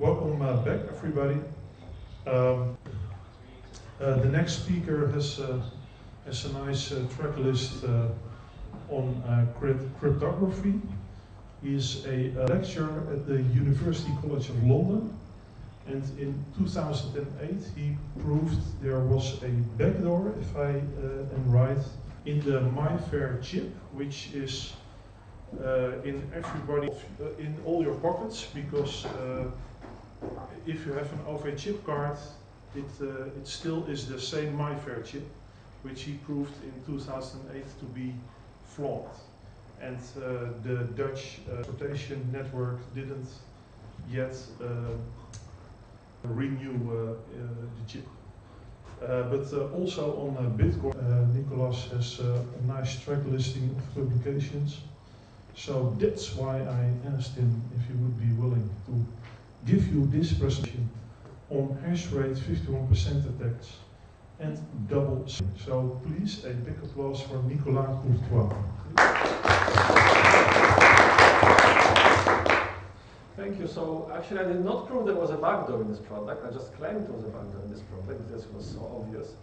Welcome back, everybody. The next speaker has a nice track list on cryptography. He is a lecturer at the University College of London, and in 2008 he proved there was a backdoor, if I am right, in the MyFair chip, which is in everybody, in all your pockets, because if you have an OV chip card, it still is the same MyFair chip, which he proved in 2008 to be flawed. And the Dutch transportation network didn't yet renew the chip. But also on Bitcoin, Nicolas has a nice track listing of publications. So that's why I asked him if he would be willing to give you this presentation on hash rate 51% attacks and double. So please, a big applause for Nicolas Courtois. Thank you. So actually I did not prove there was a backdoor in this product. I just claimed there was a backdoor in this product. This was so obvious.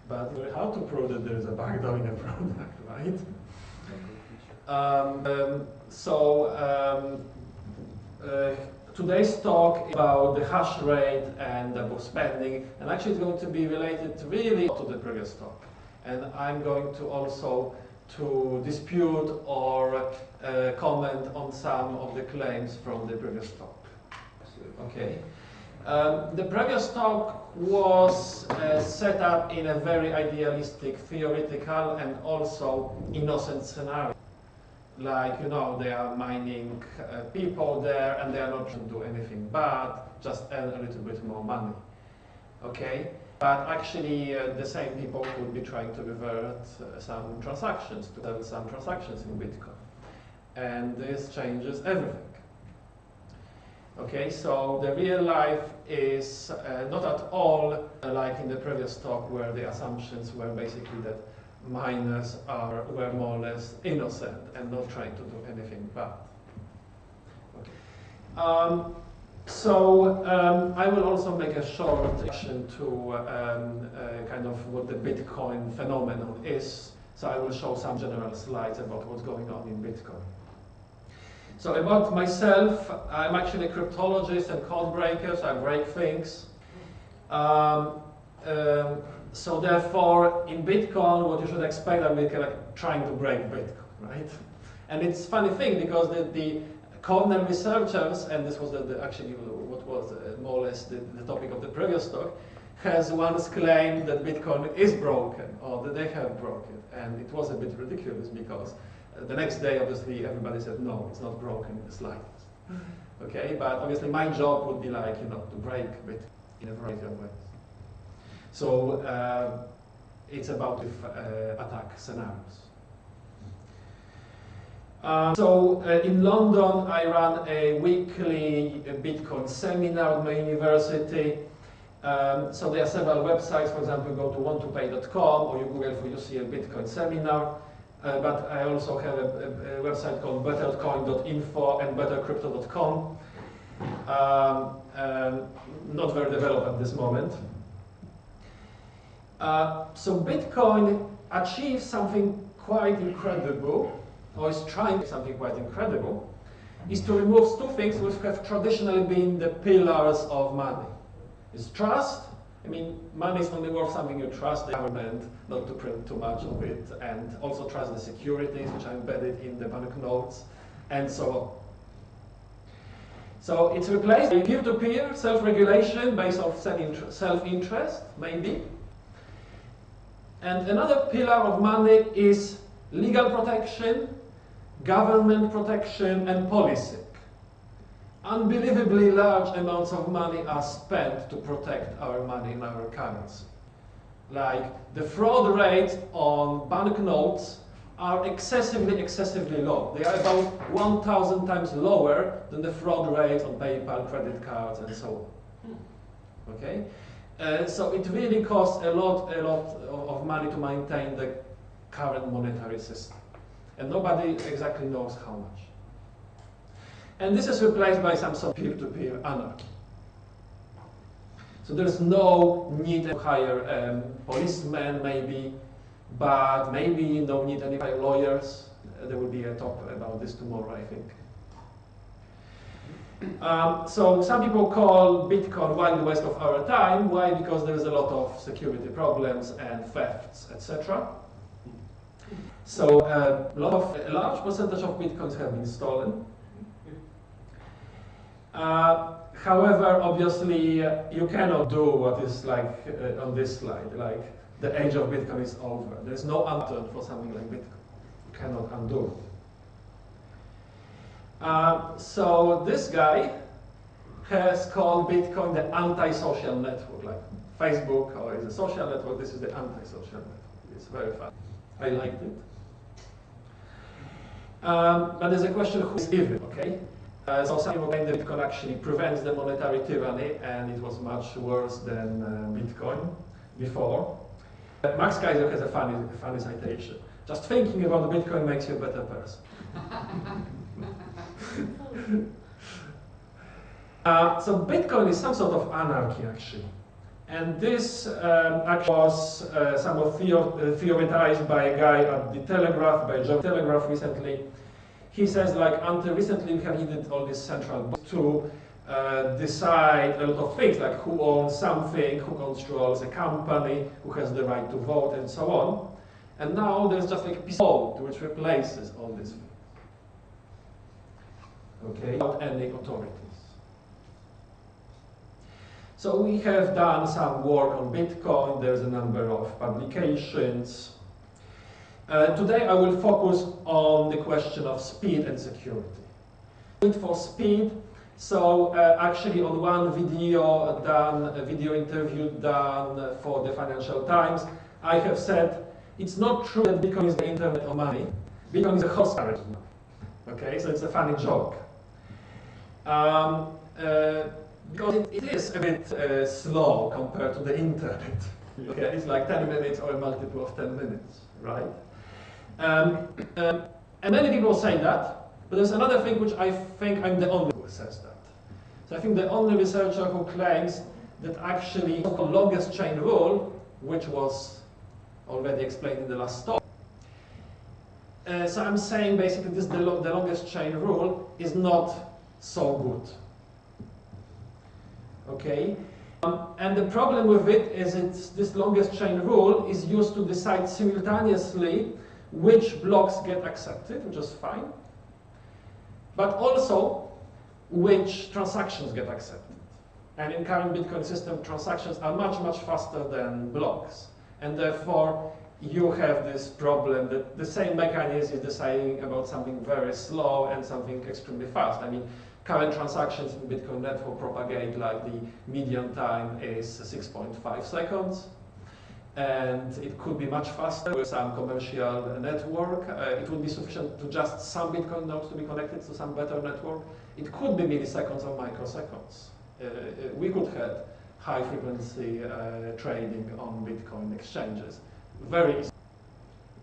But it's very hard to prove that there is a backdoor in a product, right? Today's talk is about the hash rate and about spending, and actually it's going to be related really to the previous talk. And I'm going to also dispute or comment on some of the claims from the previous talk. Okay. The previous talk was set up in a very idealistic, theoretical, and also innocent scenario. Like, you know, they are mining people there and they are not trying to do anything bad, just earn a little bit more money. Okay? But actually, the same people could be trying to revert some transactions, to sell some transactions in Bitcoin. And this changes everything. Okay, so the real life is not at all like in the previous talk, where the assumptions were basically that miners were more or less innocent and not trying to do anything bad. Okay. I will also make a short introduction to kind of what the Bitcoin phenomenon is. So I will show some general slides about what's going on in Bitcoin. So about myself, I'm actually a cryptologist and code breaker, so I break things. So therefore, in Bitcoin, what you should expect, I'm like trying to break Bitcoin, right? And it's a funny thing, because the Cornell researchers, and this was actually what was more or less the topic of the previous talk, has once claimed that Bitcoin is broken, or that they have broken. And it was a bit ridiculous, because the next day, obviously, everybody said, no, it's not broken in the slightest. Okay, but obviously my job would be like, you know, to break Bitcoin in a variety of ways. So it's about attack scenarios. In London, I run a weekly Bitcoin seminar at my university. So there are several websites. For example, go to wanttopay.com, or you Google for UCL Bitcoin seminar. But I also have a website called bettercoin.info and bettercrypto.com. Not very developed at this moment. So Bitcoin achieves something quite incredible, or is trying something quite incredible, is to remove two things which have traditionally been the pillars of money. It's trust. I mean, money is only worth something you trust the government not to print too much of it, and also trust the securities which are embedded in the banknotes, and so on. So it's replaced by peer-to-peer self-regulation based on self-interest, maybe. And another pillar of money is legal protection, government protection, and policy. Unbelievably large amounts of money are spent to protect our money in our currency. Like, the fraud rates on banknotes are excessively low. They are about 1,000 times lower than the fraud rate on PayPal, credit cards, and so on. Okay? So it really costs a lot of money to maintain the current monetary system. And nobody exactly knows how much. And this is replaced by some sort of peer-to-peer anarchy. So there's no need to hire policemen, maybe, but maybe no need any lawyers. There will be a talk about this tomorrow, I think. So some people call Bitcoin Wild West of our time. Why? Because there's a lot of security problems and thefts, etc. So a large percentage of Bitcoins have been stolen. However, obviously, you cannot do what is like on this slide, like the age of Bitcoin is over. There's no undo for something like Bitcoin. You cannot undo it. So this guy has called Bitcoin the anti-social network, like Facebook or is a social network. This is the anti-social network. It's very fun. I liked it. But there's a question who is evil, okay? So some people claim that Bitcoin actually prevents the monetary tyranny, and it was much worse than Bitcoin before. Max Kaiser has a funny citation. Just thinking about Bitcoin makes you a better person. So Bitcoin is some sort of anarchy, actually. And this actually was somewhat theorized by a guy at the Telegraph, by John Telegraph recently. He says, like, until recently we have needed all these central banks to decide a lot of things, like who owns something, who controls a company, who has the right to vote, and so on. And now there's just like a piece of code which replaces all these things. Okay, without any authorities. So we have done some work on Bitcoin. There's a number of publications. Today I will focus on the question of speed and security. For speed, so actually on one video done, a video interview done for the Financial Times, I have said it's not true that Bitcoin is the internet of money. Bitcoin is a horse carriage of money. Okay, so it's a funny joke. Because it is a bit slow compared to the internet. Okay, it's like 10 minutes or a multiple of 10 minutes, right? And many people say that, but there's another thing which I think I'm the only one who says that. So I think the only researcher who claims that actually the longest chain rule, which was already explained in the last talk. So I'm saying basically this the longest chain rule is not so good. Okay, and the problem with it is this longest chain rule is used to decide simultaneously which blocks get accepted, which is fine, but also which transactions get accepted. And in current Bitcoin system, transactions are much, much faster than blocks. And therefore, you have this problem that the same mechanism is deciding about something very slow and something extremely fast. I mean, current transactions in Bitcoin network propagate like the median time is 6.5 seconds. And it could be much faster with some commercial network. It would be sufficient to just some Bitcoin nodes to be connected to some better network. It could be milliseconds or microseconds. We could have high frequency trading on Bitcoin exchanges. Very easy.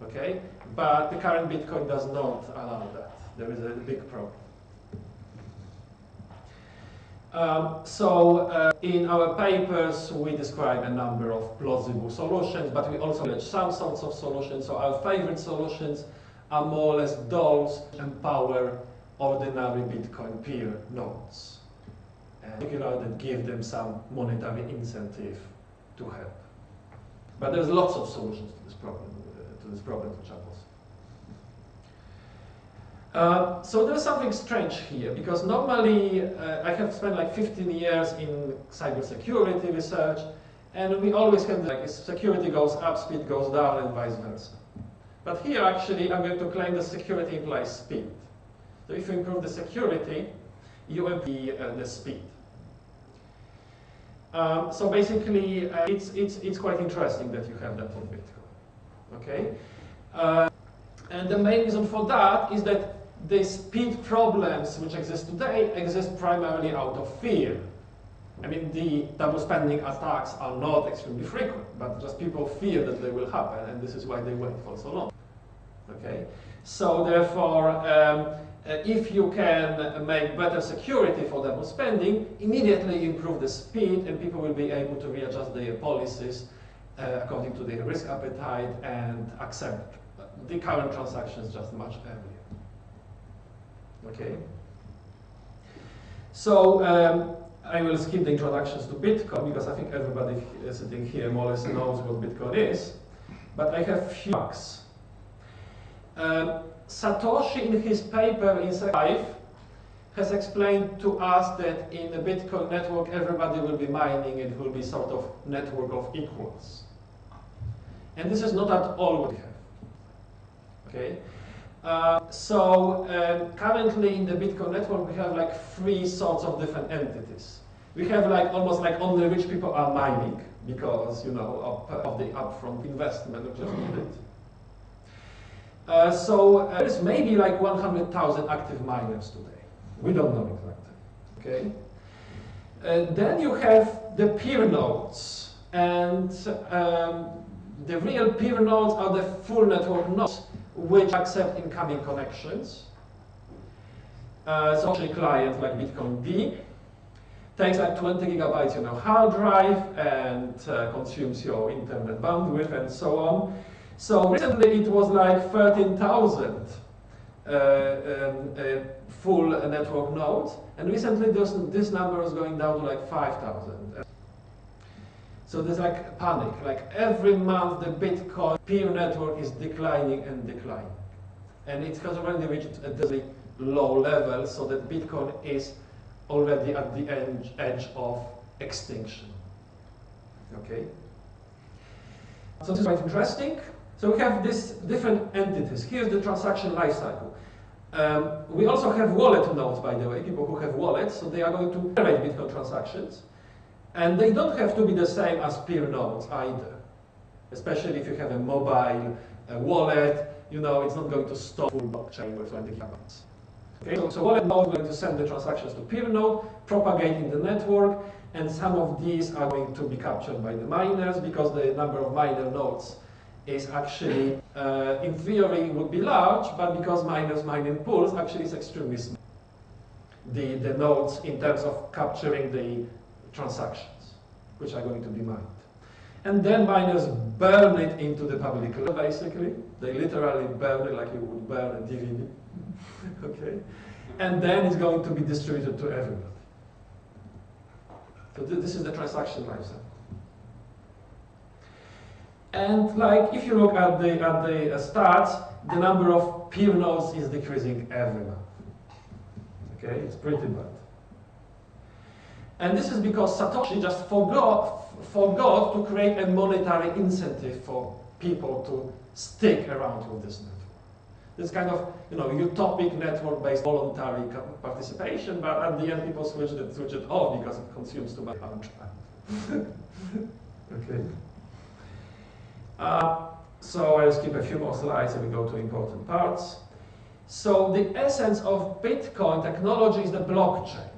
Okay? But the current Bitcoin does not allow that. There is a big problem. In our papers, we describe a number of plausible solutions, but we also have some sorts of solutions. So our favorite solutions are more or less those that empower ordinary Bitcoin peer nodes, and particularly that give them some monetary incentive to help. But there's lots of solutions to this problem, which are possible. So there's something strange here, because normally I have spent like 15 years in cybersecurity research, and we always have like if security goes up, speed goes down, and vice versa. But here actually I'm going to claim that security implies speed. So if you improve the security, you improve the speed. So basically it's quite interesting that you have that on Bitcoin. Okay? And the main reason for that is that the speed problems which exist today exist primarily out of fear. I mean, the double spending attacks are not extremely frequent, but just people fear that they will happen, and this is why they wait for so long. Okay? So therefore, if you can make better security for double spending, immediately improve the speed and people will be able to readjust their policies according to their risk appetite and accept the current transactions just much earlier. Okay? So I will skip the introductions to Bitcoin because I think everybody sitting here more or less knows what Bitcoin is. But I have few facts. Satoshi in his paper in Second Life has explained to us that in the Bitcoin network everybody will be mining, it will be sort of network of equals. And this is not at all what we have. Okay? Currently in the Bitcoin network we have like three sorts of different entities. We have like almost like only rich people are mining because, you know, of the upfront investment which is needed. There's maybe like 100,000 active miners today. We don't know exactly. Okay. Then you have the peer nodes, and the real peer nodes are the full network nodes which accept incoming connections. So actually client like Bitcoin D takes like 20 gigabytes, you know, hard drive and consumes your internet bandwidth and so on. So recently it was like 13,000 full network nodes, and recently this number is going down to like 5,000. So there's like panic, like every month the Bitcoin peer network is declining and declining. And it has already reached a very low level, so that Bitcoin is already at the edge of extinction. Okay? So this is quite interesting. So we have these different entities. Here's the transaction lifecycle. We also have wallet nodes, by the way, people who have wallets, so they are going to generate Bitcoin transactions. And they don't have to be the same as peer nodes either. Especially if you have a mobile wallet, you know, it's not going to stop full blockchain with 20 gigabytes. Okay, so wallet node is going to send the transactions to peer node, propagating the network, and some of these are going to be captured by the miners because the number of miner nodes is actually, in theory, would be large, but because miners mine in pools, actually is extremely small. The nodes in terms of capturing the transactions, which are going to be mined. And then miners burn it into the public cloud, basically. They literally burn it like you would burn a DVD. Okay? And then it's going to be distributed to everybody. So this is the transaction lifecycle. And like, if you look at the stats, the number of peer nodes is decreasing every month. Okay, it's pretty bad. And this is because Satoshi just forgot to create a monetary incentive for people to stick around with this network. This kind of, you know, utopic network-based voluntary participation, but at the end people switch it off because it consumes too much time. Okay. So I'll skip a few more slides and we go to important parts. So the essence of Bitcoin technology is the blockchain.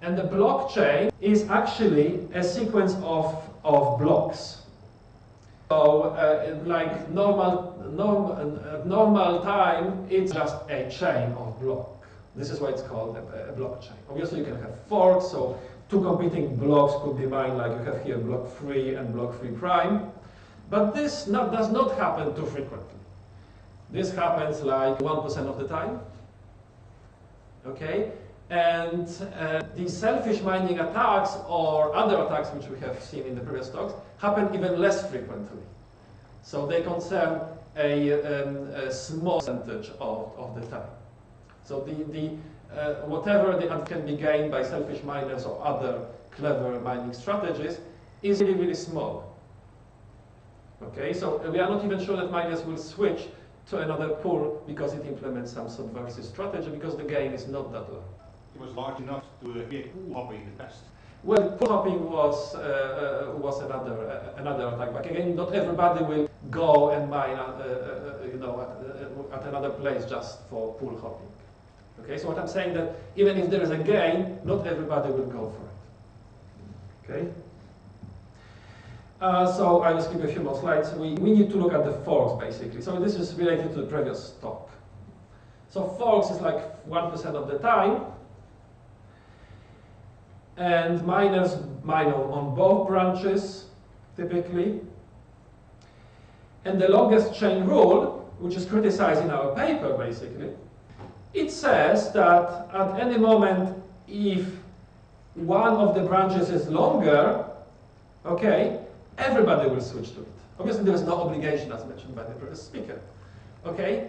And the blockchain is actually a sequence of blocks. So like normal time, it's just a chain of blocks. This is why it's called a blockchain. Obviously you can have forks, so two competing blocks could be mined, like you have here block 3 and block 3 prime. But this does not happen too frequently. This happens like 1% of the time. Okay? And the selfish mining attacks or other attacks which we have seen in the previous talks happen even less frequently. So they concern a small percentage of the time. So whatever can be gained by selfish miners or other clever mining strategies is really, really small. Okay, so we are not even sure that miners will switch to another pool because it implements some subversive strategy, because the gain is not that large. It was large enough to get pool hopping in the past. Well, pool hopping was another attack, but again, not everybody will go and mine you know, at another place just for pool hopping. Okay, so what I'm saying that even if there is a gain, not everybody will go for it. Okay. So I will skip a few more slides. We need to look at the forks, basically. So this is related to the previous talk. So forks is like 1% of the time. And miners mine on both branches, typically. And the longest chain rule, which is criticized in our paper, basically, it says that at any moment, if one of the branches is longer, okay, everybody will switch to it. Obviously, there is no obligation, as mentioned by the previous speaker, okay?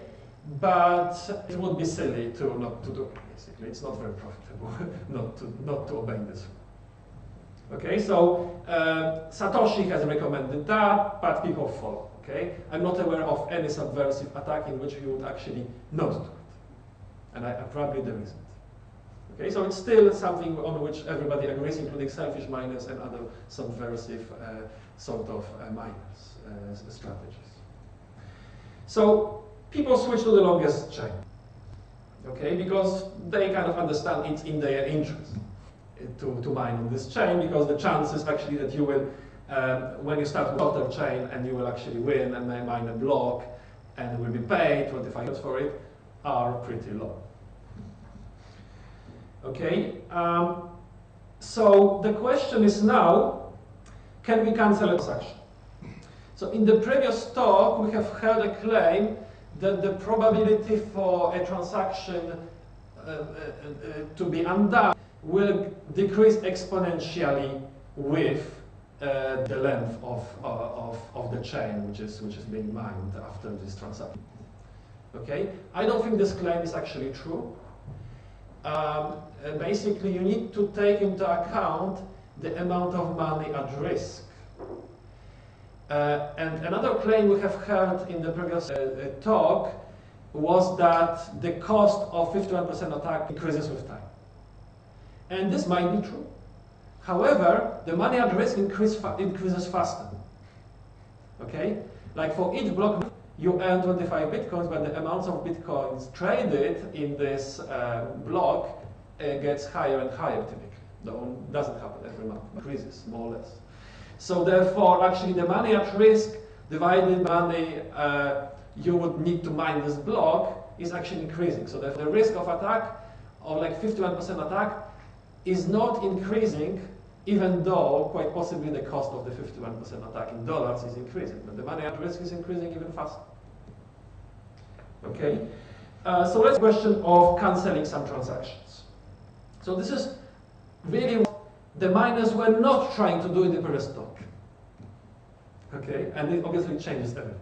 But it would be silly to not to do it, basically. It's not very profitable not to obey this. Okay, so Satoshi has recommended that, but people follow, okay? I'm not aware of any subversive attack in which you would actually not do it. And probably there isn't. Okay, so it's still something on which everybody agrees, including selfish miners and other subversive sort of miners strategies. So people switch to the longest chain, okay, because they kind of understand it's in their interest to mine on this chain, because the chances actually that you will, when you start with a shorter chain and you will actually win and mine a block and will be paid 25 years for it, are pretty low. Okay, so the question is now, can we cancel a transaction? So in the previous talk, we have heard a claim that the probability for a transaction to be undone will decrease exponentially with the length of the chain which is being mined after this transaction. Okay, I don't think this claim is actually true. Basically, you need to take into account the amount of money at risk. And another claim we have heard in the previous talk was that the cost of 51% attack increases with time. And this might be true. However, the money at risk increases faster. Okay? Like for each block, you earn 25 bitcoins, but the amounts of bitcoins traded in this block gets higher and higher typically. Though it doesn't happen every month, it increases more or less. So therefore, actually the money at risk divided by money you would need to mine this block is actually increasing. So therefore the risk of attack, of like 51% attack, is not increasing, even though quite possibly the cost of the 51% attack in dollars is increasing. But the money at risk is increasing even faster. Okay, so let's question of cancelling some transactions. So this is really what the miners were not trying to do in the previous talk. Okay, and it obviously changes everything.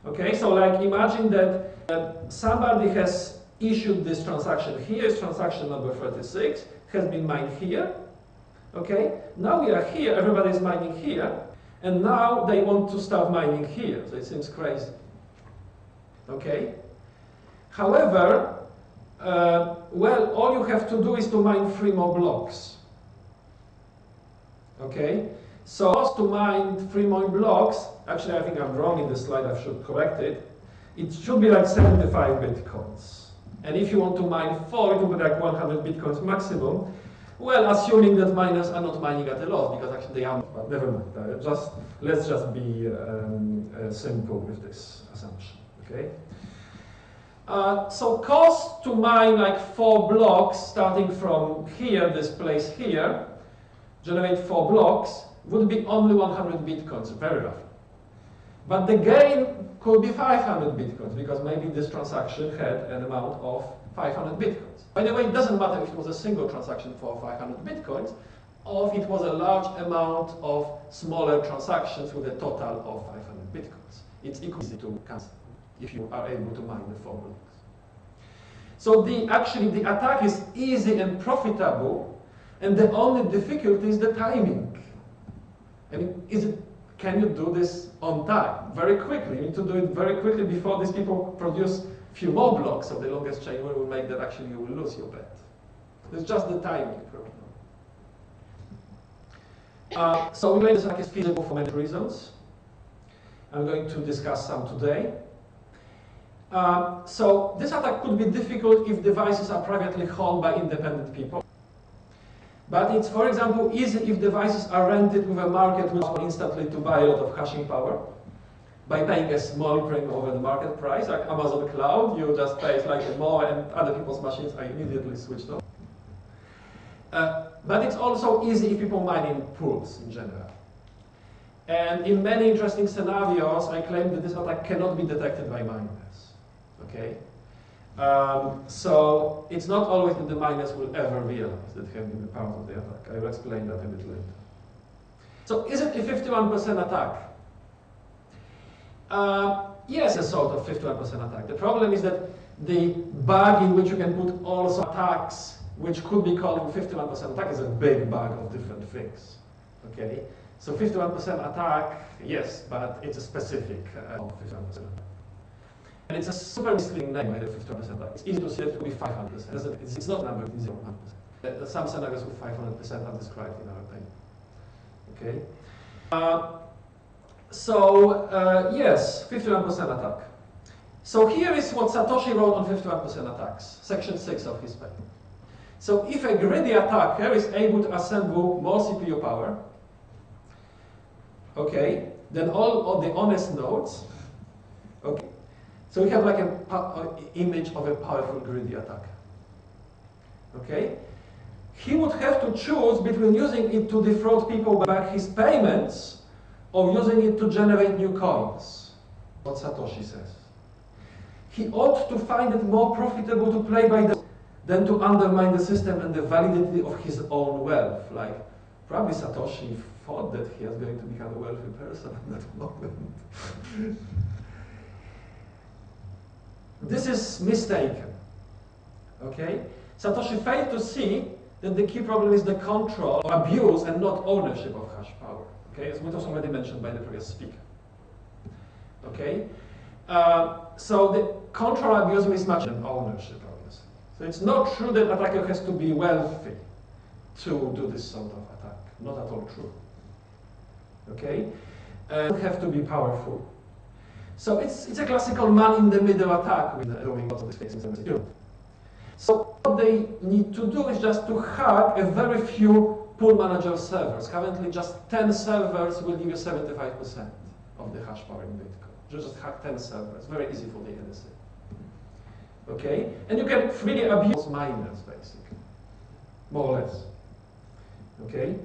Okay, so like imagine that somebody has issued this transaction. Here is transaction number 36, has been mined here. Okay, now we are here, everybody is mining here, and now they want to start mining here, so it seems crazy. Okay, however, well, all you have to do is to mine 3 more blocks. Okay, so to mine 3 more blocks, actually I think I'm wrong in this slide, I should correct it. It should be like 75 bitcoins. And if you want to mine 4, it will be like 100 bitcoins maximum. Well, assuming that miners are not mining at a loss, because actually they are not, but never mind. Let's just be simple with this assumption, okay? So cost to mine like 4 blocks, starting from here, this place here, generate 4 blocks, would be only 100 bitcoins, very roughly. But the gain could be 500 bitcoins, because maybe this transaction had an amount of 500 bitcoins. By the way, it doesn't matter if it was a single transaction for 500 bitcoins, or if it was a large amount of smaller transactions with a total of 500 bitcoins. It's equally to cancel if you are able to mine the 4 blocks. So actually the attack is easy and profitable, and the only difficulty is the timing. I mean, can you do this on time, very quickly? You need to do it very quickly before these people produce few more blocks of the longest chain, where will make that actually you will lose your bet. It's just the timing problem. So we made this attack is feasible for many reasons. I'm going to discuss some today. So this attack could be difficult if devices are privately held by independent people. But it's, for example, easy if devices are rented with a market which will instantly to buy a lot of hashing power. by paying a small premium over the market price, like Amazon Cloud, you just pay slightly more and other people's machines are immediately switched on. But it's also easy if people mine in pools in general. And in many interesting scenarios, I claim that this attack cannot be detected by miners. Okay? So it's not always that the miners will ever realize that they have been a part of the attack. I will explain that a bit later. So is it a 51% attack? Yes, a sort of 51% attack. The problem is that the bag in which you can put also attacks, which could be called 51% attack, is a big bag of different things. Okay? So 51% attack, yes, but it's a specific 51% attack. And it's a super misleading name by the 51% attack. It's easy to see that it could be 500%. It's not a number, it's 0%. Some scenarios with 500% are described in our paper. Okay? Yes, 51% attack. So here is what Satoshi wrote on 51% attacks, section 6 of his paper. So if a greedy attacker is able to assemble more CPU power, okay, then all of the honest nodes, okay, so we have like an image of a powerful greedy attacker, okay? He would have to choose between using it to defraud people back his payments or using it to generate new coins, what Satoshi says. He ought to find it more profitable to play by the than to undermine the system and the validity of his own wealth. Like, probably Satoshi thought that he was going to become a wealthy person at that moment. This is mistaken, okay? Satoshi failed to see that the key problem is the control or abuse and not ownership of hash power, okay? As it was already mentioned by the previous speaker, okay? So the control abuse mismatch and ownership, obviously. So it's not true that attacker has to be wealthy to do this sort of attack. Not at all true. Okay? Have to be powerful. So it's a classical man-in-the-middle attack with doing lots of these things in the So what they need to do is just to hack a very few pool manager servers. Currently just 10 servers will give you 75% of the hash power in Bitcoin. Just hack 10 servers. Very easy for the NSA. Okay? And you can freely abuse miners, basically. More or less. Okay?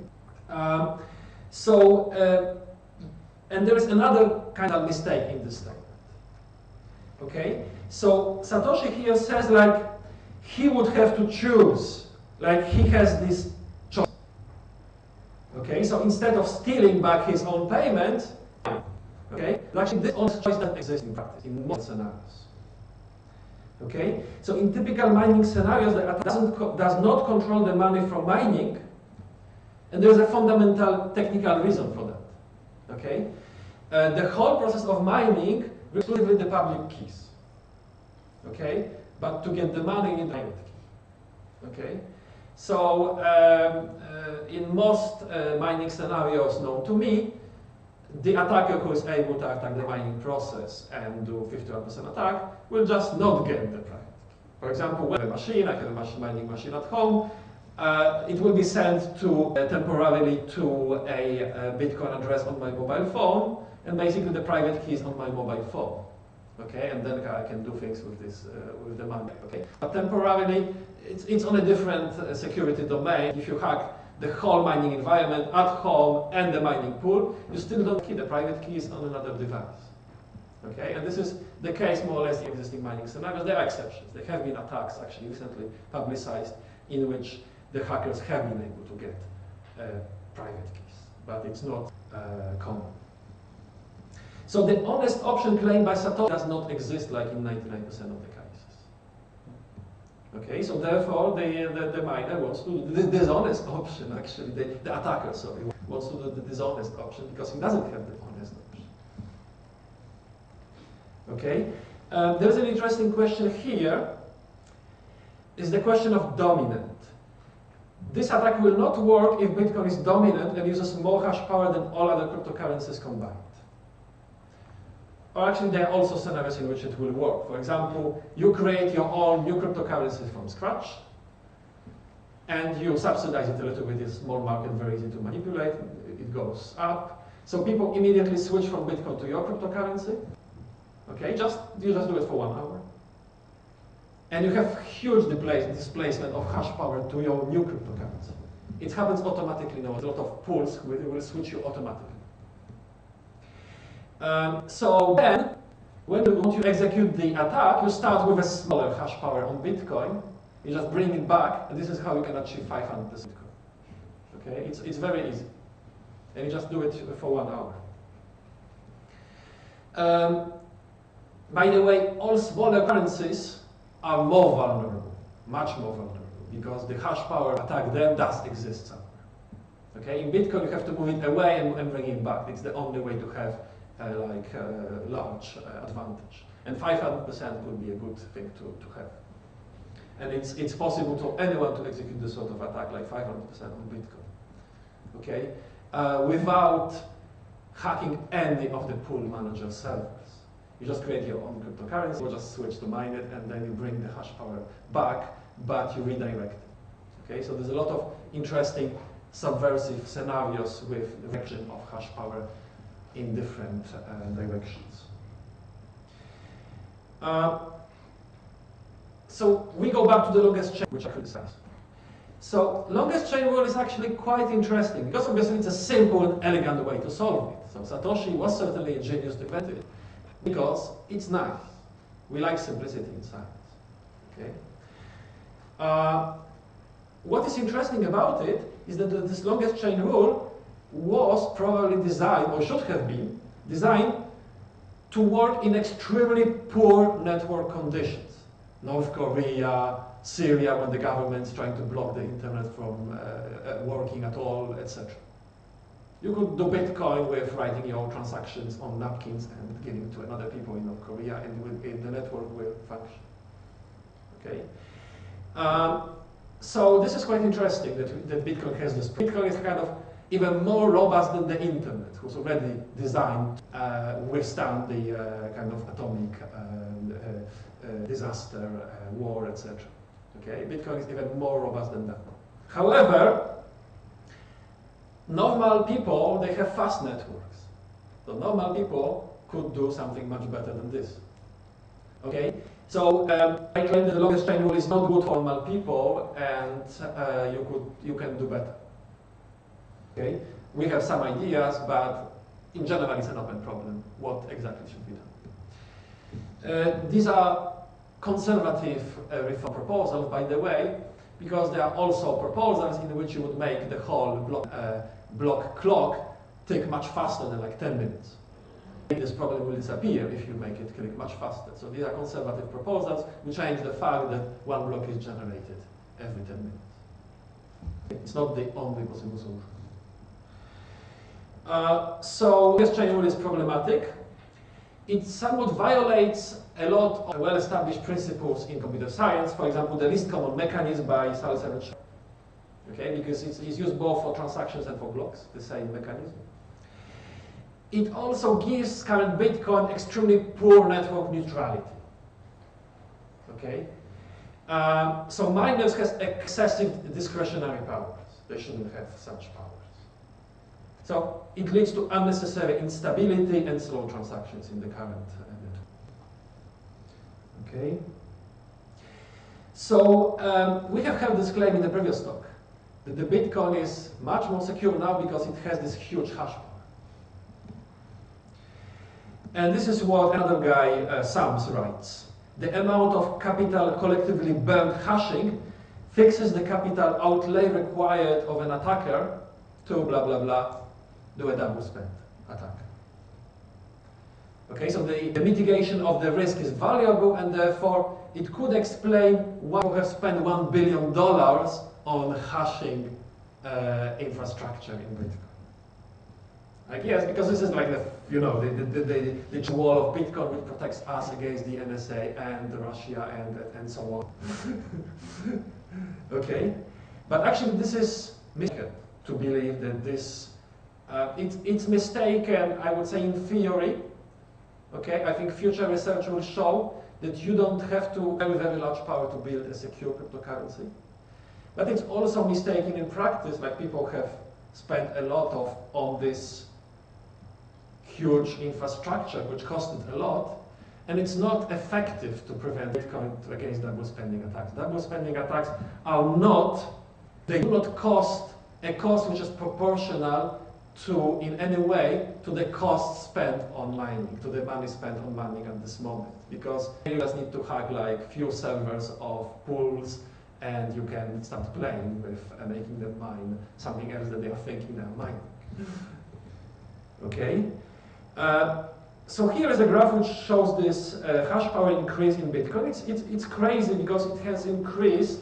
And there is another kind of mistake in this statement. Okay? So Satoshi here says, like, he would have to choose. Like, he has this choice. Okay? So instead of stealing back his own payment, okay? Actually, this honest choice doesn't exist in practice, in most scenarios. Okay? So in typical mining scenarios, the attacker does not control the money from mining, and there is a fundamental technical reason for that. Okay? The whole process of mining exclusively the public keys. Okay? But to get the money, you need the private key. Okay? So in most mining scenarios known to me, the attacker who is able to attack the mining process and do 51% attack will just not get the private key. For example, when I have a mining machine at home, it will be sent to temporarily to a Bitcoin address on my mobile phone, and basically the private key is on my mobile phone. Okay, and then I can do things with this with the money. Okay, but temporarily it's on a different security domain. If you hack the whole mining environment at home and the mining pool, you still don't keep the private keys on another device. Okay, and this is the case more or less in existing mining scenarios. There are exceptions. There have been attacks actually recently publicized in which the hackers have been able to get private keys, but it's not common. So the honest option claimed by Satoshi does not exist like in 99% of the cases. Okay, so therefore the miner wants to do the dishonest option, actually, the attacker, sorry, wants to do the dishonest option because he doesn't have the honest option. Okay, there's an interesting question here, is the question of dominant. This attack will not work if Bitcoin is dominant and uses more hash power than all other cryptocurrencies combined. Or actually, there are also scenarios in which it will work. For example, you create your own new cryptocurrency from scratch, and you subsidize it a little bit. It's small market, very easy to manipulate. It goes up. So people immediately switch from Bitcoin to your cryptocurrency. Okay, you just do it for 1 hour. And you have huge displacement of hash power to your new cryptocurrency. It happens automatically now. There's a lot of pools will switch you automatically. So then, when you want to execute the attack, you start with a smaller hash power on Bitcoin. You just bring it back, and this is how you can achieve 500% Bitcoin. Okay, it's very easy. And you just do it for 1 hour. By the way, all smaller currencies are more vulnerable, much more vulnerable, because the hash power attack there does exist somewhere. Okay, in Bitcoin you have to move it away and bring it back. It's the only way to have large advantage. And 500% would be a good thing to have. And it's possible for anyone to execute this sort of attack, like 500% on Bitcoin. Okay, without hacking any of the pool manager servers. You just create your own cryptocurrency, you just switch to mine it, and then you bring the hash power back, but you redirect it. Okay, so there's a lot of interesting subversive scenarios with the direction of hash power in different directions. So we go back to the longest chain, which I criticize. So longest chain rule is actually quite interesting, because obviously it's a simple and elegant way to solve it. So Satoshi was certainly a genius to invent it, because it's nice. We like simplicity in science. Okay? What is interesting about it is that this longest chain rule was probably designed, or should have been designed, to work in extremely poor network conditions. North Korea, Syria, when the government's trying to block the internet from working at all, etc. You could do Bitcoin with writing your transactions on napkins and giving to another people in North Korea, and the network will function. Okay. So this is quite interesting that Bitcoin has this. Bitcoin is kind of even more robust than the internet, which was already designed to withstand the kind of atomic disaster, war, etc. Okay, Bitcoin is even more robust than that. However, normal people, they have fast networks. So normal people could do something much better than this. Okay, so I claim that the longest chain rule is not good for normal people, and you can do better. Okay, we have some ideas, but in general it's an open problem. What exactly should be done? These are conservative reform proposals, by the way, because there are also proposals in which you would make the whole block clock tick much faster than like 10 minutes. This problem will disappear if you make it click much faster. So these are conservative proposals which change the fact that one block is generated every 10 minutes. It's not the only possible solution. So this chain rule is problematic. It somewhat violates a lot of well-established principles in computer science. For example, the least common mechanism by Salzer and Schreiber. Okay, because it's used both for transactions and for blocks, the same mechanism. It also gives current Bitcoin extremely poor network neutrality. Okay, so miners have excessive discretionary powers. They shouldn't have such powers. So it leads to unnecessary instability and slow transactions in the current network. Okay. So we have heard this claim in the previous talk that the Bitcoin is much more secure now because it has this huge hash power. And this is what another guy, Sams, writes. The amount of capital collectively burned hashing fixes the capital outlay required of an attacker to blah blah blah do a double spend attack. Okay, so the mitigation of the risk is valuable, and therefore it could explain why we have spent $1 billion on hashing infrastructure in Bitcoin. Like, yes, because this is like the wall of Bitcoin which protects us against the NSA and Russia and so on. Okay, but actually this is mistaken to believe that this. It's mistaken, I would say, in theory. Okay, I think future research will show that you don't have to have very large power to build a secure cryptocurrency. But it's also mistaken in practice, like people have spent a lot on this huge infrastructure which costed a lot, and it's not effective to prevent Bitcoin against double spending attacks. Double spending attacks are not, they do not cost a cost which is proportional to, in any way, to the cost spent on mining, to the money spent on mining at this moment. Because you just need to hack like few servers of pools, and you can start playing with making them mine something else that they are thinking they are mining. Okay? So here is a graph which shows this hash power increase in Bitcoin. It's crazy because it has increased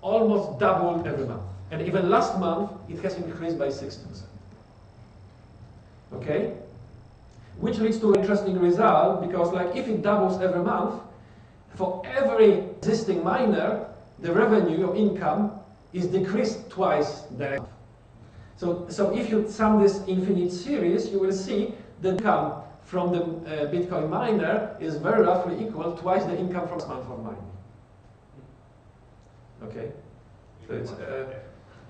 almost doubled every month. And even last month, it has increased by 60%. Okay? Which leads to an interesting result, because like if it doubles every month, for every existing miner, the revenue or income is decreased twice the month. So if you sum this infinite series, you will see the income from the Bitcoin miner is very roughly equal twice the income from this month of mining. Okay? So it's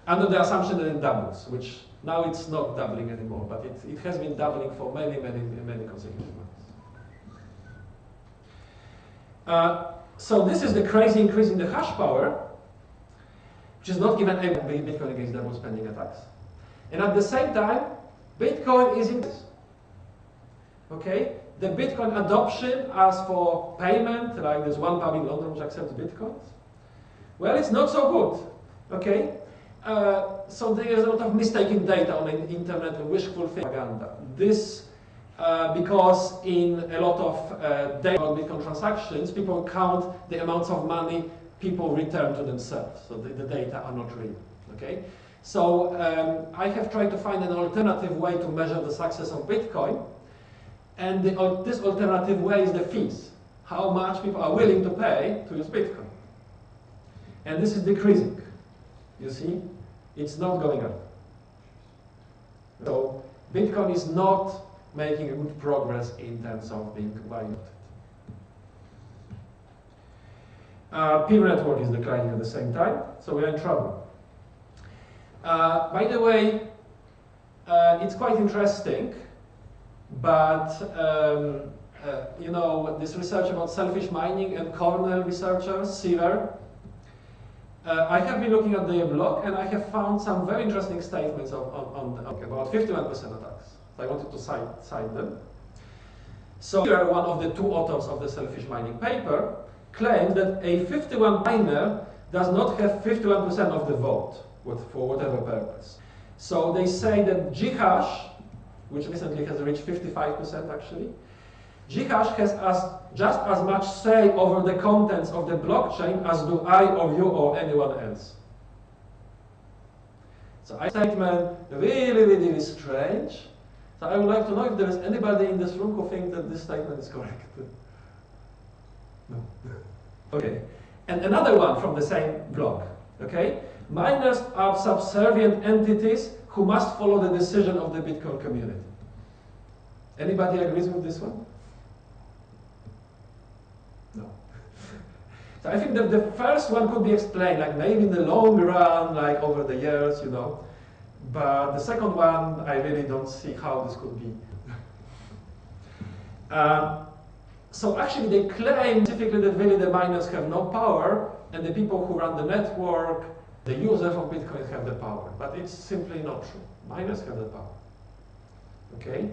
under the assumption that it doubles, which now it's not doubling anymore, but it has been doubling for many consecutive months. So this is the crazy increase in the hash power, which is not even able to be Bitcoin against double spending attacks. And at the same time, Bitcoin is in this. Okay? The Bitcoin adoption as for payment, like there's one pub in London which accepts Bitcoins. Well, it's not so good. Okay? So there is a lot of mistaken data on the internet and wishful propaganda. This because in a lot of data on Bitcoin transactions, people count the amounts of money people return to themselves. So the data are not real. Okay? So I have tried to find an alternative way to measure the success of Bitcoin. And this alternative way is the fees. How much people are willing to pay to use Bitcoin. And this is decreasing. You see? It's not going up. So Bitcoin is not making a good progress in terms of being valued. Peer network is declining at the same time, so we are in trouble. By the way, it's quite interesting, but you know, this research about selfish mining and Cornell researchers, Seaver, I have been looking at their blog, and I have found some very interesting statements on about 51% attacks. So I wanted to cite them. So here, one of the two authors of the selfish mining paper claims that a 51 miner does not have 51% of the vote for whatever purpose. So they say that Ghash, which recently has reached 55% actually, Ghash has just as much say over the contents of the blockchain as do I or you or anyone else. So I statement really strange. So I would like to know if there is anybody in this room who thinks that this statement is correct. No. Okay. And another one from the same blog. Okay. Miners are subservient entities who must follow the decision of the Bitcoin community. Anybody agrees with this one? No. So I think that the first one could be explained, like maybe in the long run, like over the years, you know. But the second one, I really don't see how this could be. So actually they claim specifically that really the miners have no power, and the people who run the network, the users of Bitcoin have the power. But it's simply not true. Miners have the power. Okay?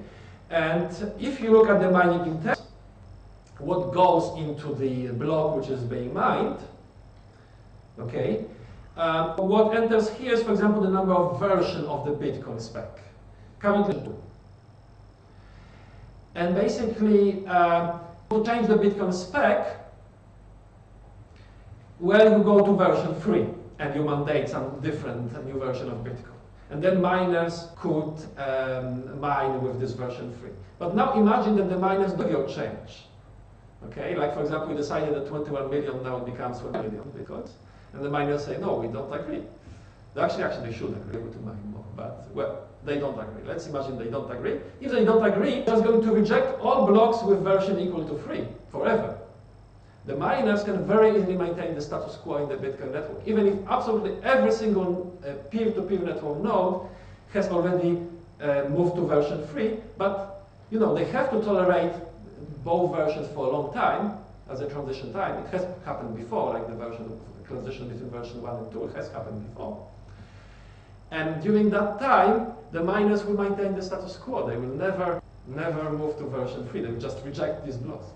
And if you look at the mining intent, what goes into the block which is being mined, okay? What enters here is, for example, the number of versions of the Bitcoin spec. Currently 2. And basically, to change the Bitcoin spec, well, you go to version 3 and you mandate some different new version of Bitcoin. And then miners could mine with this version 3. But now imagine that the miners do your change. Okay, like for example, we decided that 21 million now becomes 1 million Bitcoins. And the miners say, no, we don't agree. Actually, they should agree to mine more, but, well, they don't agree. Let's imagine they don't agree. If they don't agree, they're just going to reject all blocks with version equal to 3 forever. The miners can very easily maintain the status quo in the Bitcoin network, even if absolutely every single peer-to-peer network node has already move to version 3, but you know, they have to tolerate both versions for a long time as a transition time. It has happened before, like the transition between version 1 and 2 has happened before. And during that time, the miners will maintain the status quo. They will never move to version 3. They will just reject these blocks.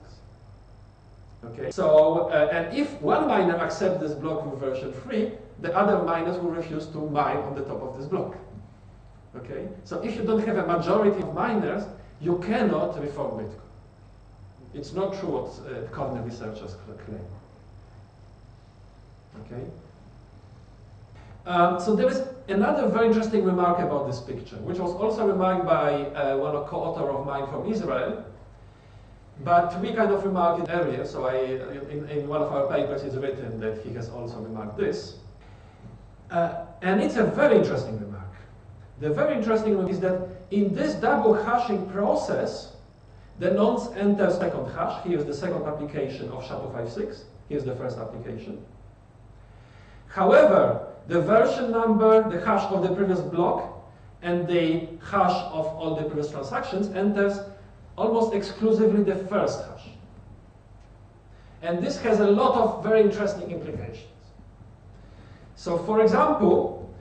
Okay. So, and if one miner accepts this block with version 3, the other miners will refuse to mine on the top of this block. Okay. So if you don't have a majority of miners, you cannot reform Bitcoin. It's not true what Cornell researchers claim. Okay. So there is another very interesting remark about this picture, which was also remarked by one co-author of mine from Israel, but we kind of remarked it earlier, so in one of our papers it's written that he has also remarked this. And it's a very interesting remark. The very interesting one is that in this double hashing process, the nonce enter second hash. Here's the second application of SHA-256. Here's the first application. However, the version number, the hash of the previous block, and the hash of all the previous transactions enters almost exclusively the first hash. And this has a lot of very interesting implications. So for example,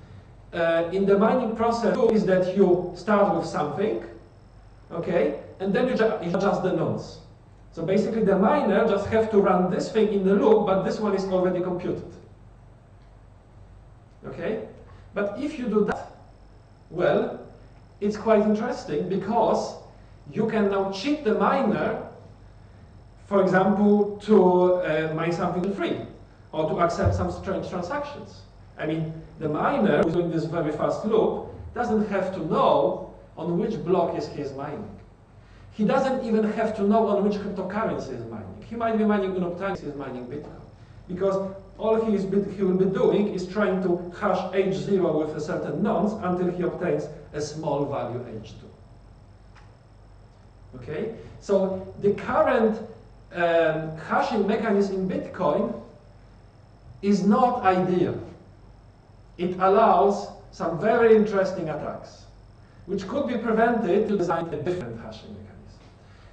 in the mining process is that you start with something, okay, and then you adjust the nonce. So basically the miner just have to run this thing in the loop, but this one is already computed. Okay? But if you do that, well, it's quite interesting because you can now cheat the miner, for example, to mine something free or to accept some strange transactions. I mean, the miner who's doing this very fast loop doesn't have to know on which block is he mining. He doesn't even have to know on which cryptocurrency is mining. He might be mining Unoptime, he is mining Bitcoin. Because all he will be doing is trying to hash H0 with a certain nonce until he obtains a small value H2. Okay? So the current hashing mechanism in Bitcoin is not ideal. It allows some very interesting attacks, which could be prevented to design a different hashing mechanism.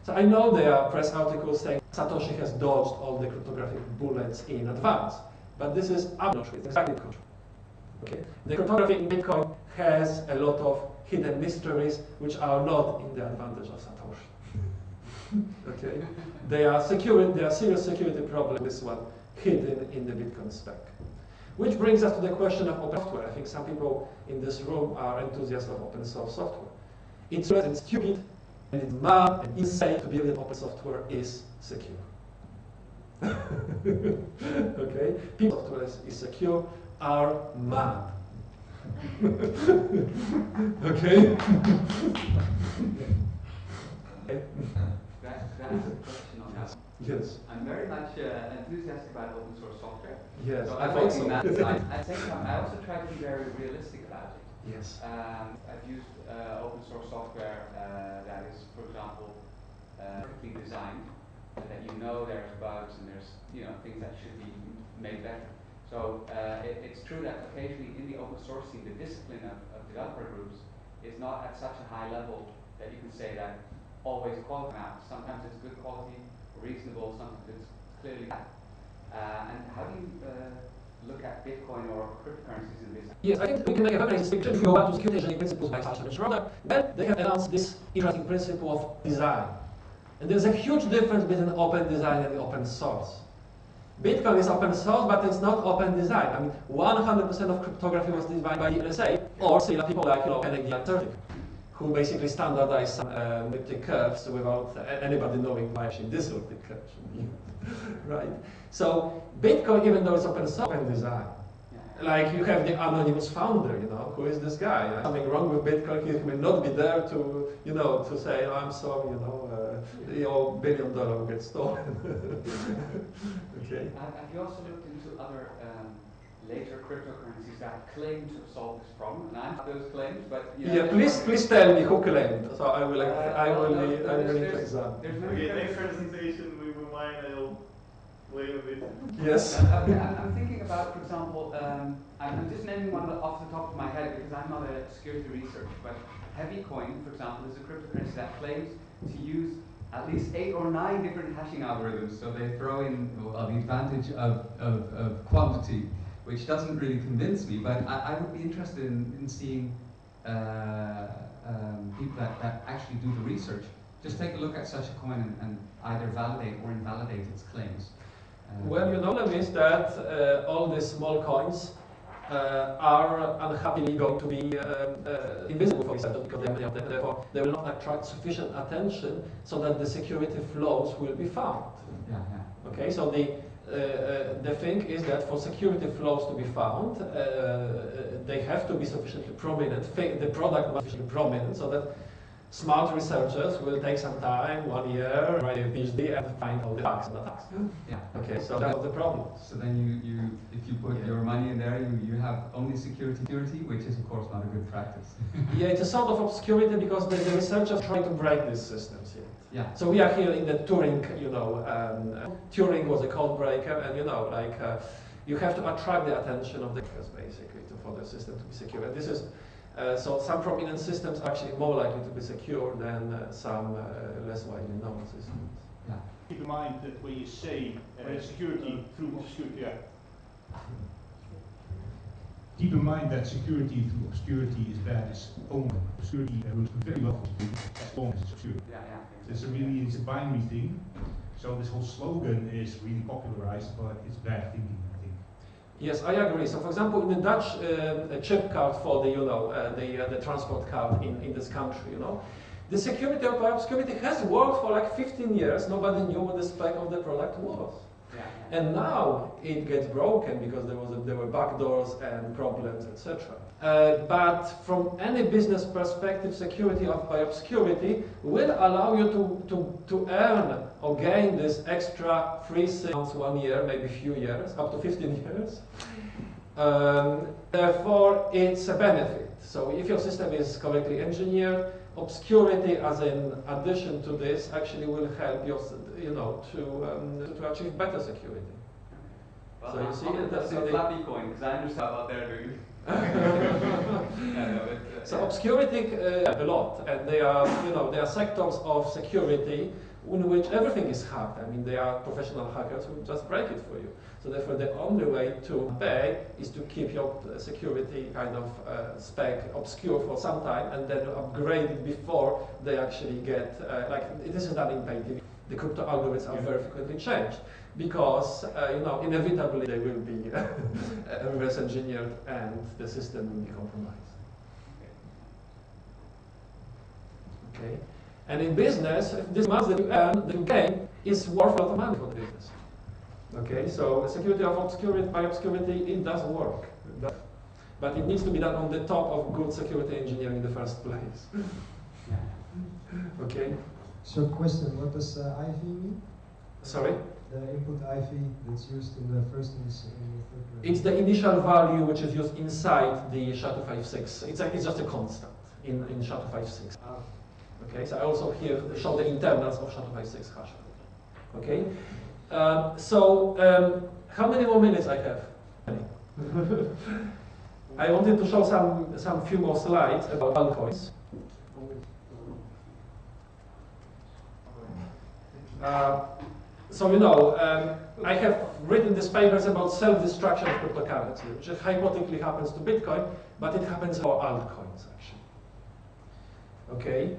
So I know there are press articles saying Satoshi has dodged all the cryptographic bullets in advance, but this is absolutely exactly the contrary. Okay? The cryptography in Bitcoin has a lot of hidden mysteries which are not in the advantage of Satoshi. Okay? There are serious security problems with this one hidden in the Bitcoin spec. Which brings us to the question of open software. I think some people in this room are enthusiasts of open source software. It's stupid and it's mad and insane to believe that open software is secure. Okay? People software is secure are mad. Okay? Can I ask a question on that? Yes. I'm very much enthusiastic about open source software. Yes, So I I'm thought liking so. that side. At the same time, I also try to be very realistic about it. Yes. I've used open source software that is, for example, perfectly designed, that you know there's bugs and there's things that should be made better. So it's true that occasionally in the open source scene, the discipline of developer groups is not at such a high level that you can say that always quality maps. Sometimes it's good quality, reasonable, sometimes it's clearly bad. And how do you look at Bitcoin or cryptocurrencies in this? Yes, I think we can make a very distinction if you go back to security engineering principles by Satoshi Nakamoto. Then they have announced this interesting principle of design. And there's a huge difference between open design and open source. Bitcoin is open source, but it's not open design. I mean, 100% of cryptography was designed by the NSA, or say people like Kennedy and Turtic, who basically standardized some elliptic curves without anybody knowing why actually this elliptic curve should be used. Right? So Bitcoin, even though it's open source, open design. Like you have the anonymous founder, who is this guy? Something wrong with Bitcoin, he will not be there to, to say, oh, I'm sorry, your $1 billion will get stolen. Okay. Have you also looked into other later cryptocurrencies that claim to solve this problem? And I have those claims, but yeah, please tell me who claimed. So I will examine. There's Okay, next presentation we will mine Yes. Okay, I'm thinking about, for example, I'm just naming one off the top of my head because I'm not a security researcher, but HeavyCoin, for example, is a cryptocurrency that claims to use at least 8 or 9 different hashing algorithms. So they throw in the advantage of quantity, which doesn't really convince me, but I would be interested in seeing people that actually do the research. Just take a look at such a coin and either validate or invalidate its claims. Well, you know, the problem is that all these small coins are unhappily going to be invisible for researchers because they are many of them. Therefore, they will not attract sufficient attention so that the security flaws will be found. Yeah, yeah. Okay, so the thing is that for security flaws to be found, they have to be sufficiently prominent. The product must be sufficiently prominent so that smart researchers will take some time, 1 year, write a PhD and find all the bugs and attacks. Yeah. Okay, so that's the problem. So then if you put your money in there, you have only security, which is of course not a good practice. Yeah, it's a sort of obscurity because the researchers try to break these systems yet. Yeah. So we are here in the Turing, you know, Turing was a code breaker, and you know, like you have to attract the attention of the hackers basically for the system to be secure. And this is so some prominent systems are actually more likely to be secure than some less widely known systems. Yeah. Keep in mind that when you say security through security, Keep in mind that security through obscurity is bad. It's only obscurity works very well as long as it's obscure. Yeah, yeah. It's a binary thing. So this whole slogan is really popularized, but it's bad thinking, I think. Yes, I agree. So, for example, in the Dutch chip card for the, you know, the transport card in this country, you know, the security of obscurity has worked for like 15 years. Nobody knew what the spec of the product was. Yeah, yeah. And now it gets broken because there were backdoors and problems, etc. But from any business perspective, security by obscurity will allow you to earn or gain this extra free months, 1 year, maybe few years, up to 15 years. Therefore, it's a benefit. So if your system is correctly engineered, obscurity as an addition to this actually will help you know, to achieve better security. Well, So you see, that's that's a flappy coin because I understand what they're doing. So obscurity a lot, and they are, you know, there are sectors of security in which everything is hacked. I mean, they are professional hackers who just break it for you. So therefore, the only way to pay is to keep your security kind of spec obscure for some time, and then upgrade it before they actually get like this is done in pay TV. The crypto algorithms are very frequently changed because you know, inevitably they will be reverse engineered and the system will be compromised. Okay, and in business, this money that you earn, that you gain, is worth a lot of money for the business. Okay, so security of obscurity by obscurity, it does work, but it needs to be done on the top of good security engineering in the first place. Okay. So question, what does IV mean? Sorry? The input IV that's used in the first and the third. It's the initial value which is used inside the SHA-256. It's just a constant in SHA-256. Okay, so I also here show the internals of SHA-256 hash. Okay, how many more minutes I have? I wanted to show some few more slides about altcoins. So you know, I have written these papers about self-destruction of cryptocurrency, which hypothetically happens to Bitcoin, but it happens for altcoins actually. Okay,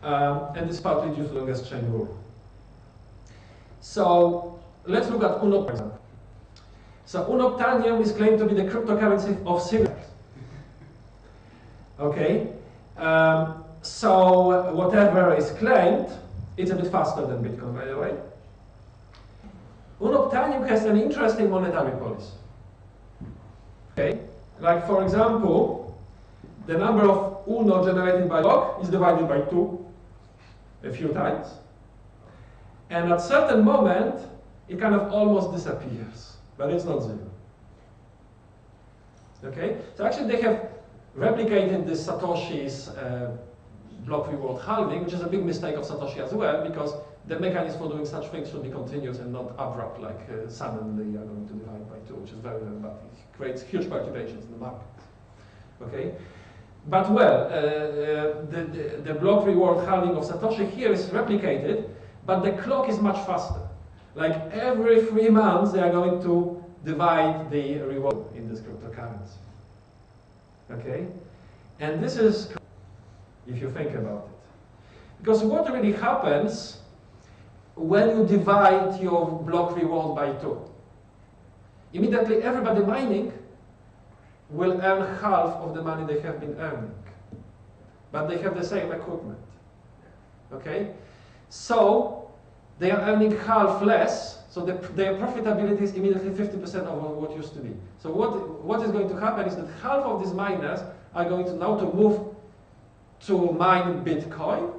and it's partly due to the longest chain rule. So let's look at UNOP, for example. So unobtainium is claimed to be the cryptocurrency of Syria. Okay, so whatever is claimed, it's a bit faster than Bitcoin, by the way. Unobtainium has an interesting monetary policy. Okay, like for example, the number of UNO generated by block is divided by 2 a few times, and at a certain moment, it kind of almost disappears, but it's not 0. Okay, so actually they have replicated this Satoshi's block reward halving, which is a big mistake of Satoshi as well, because the mechanism for doing such things should be continuous and not abrupt, like suddenly you are going to divide by 2, which is very, very bad. It creates huge perturbations in the market. Okay? But well, the block reward halving of Satoshi here is replicated, but the clock is much faster. Like every 3 months, they are going to divide the reward in this cryptocurrency. Okay? And this is, if you think about it. Because what really happens when you divide your block reward by 2? Immediately everybody mining will earn half of the money they have been earning. But they have the same equipment. Okay? So they are earning half less, so their profitability is immediately 50% of what used to be. So what is going to happen is that half of these miners are going to now to move to mine Bitcoin,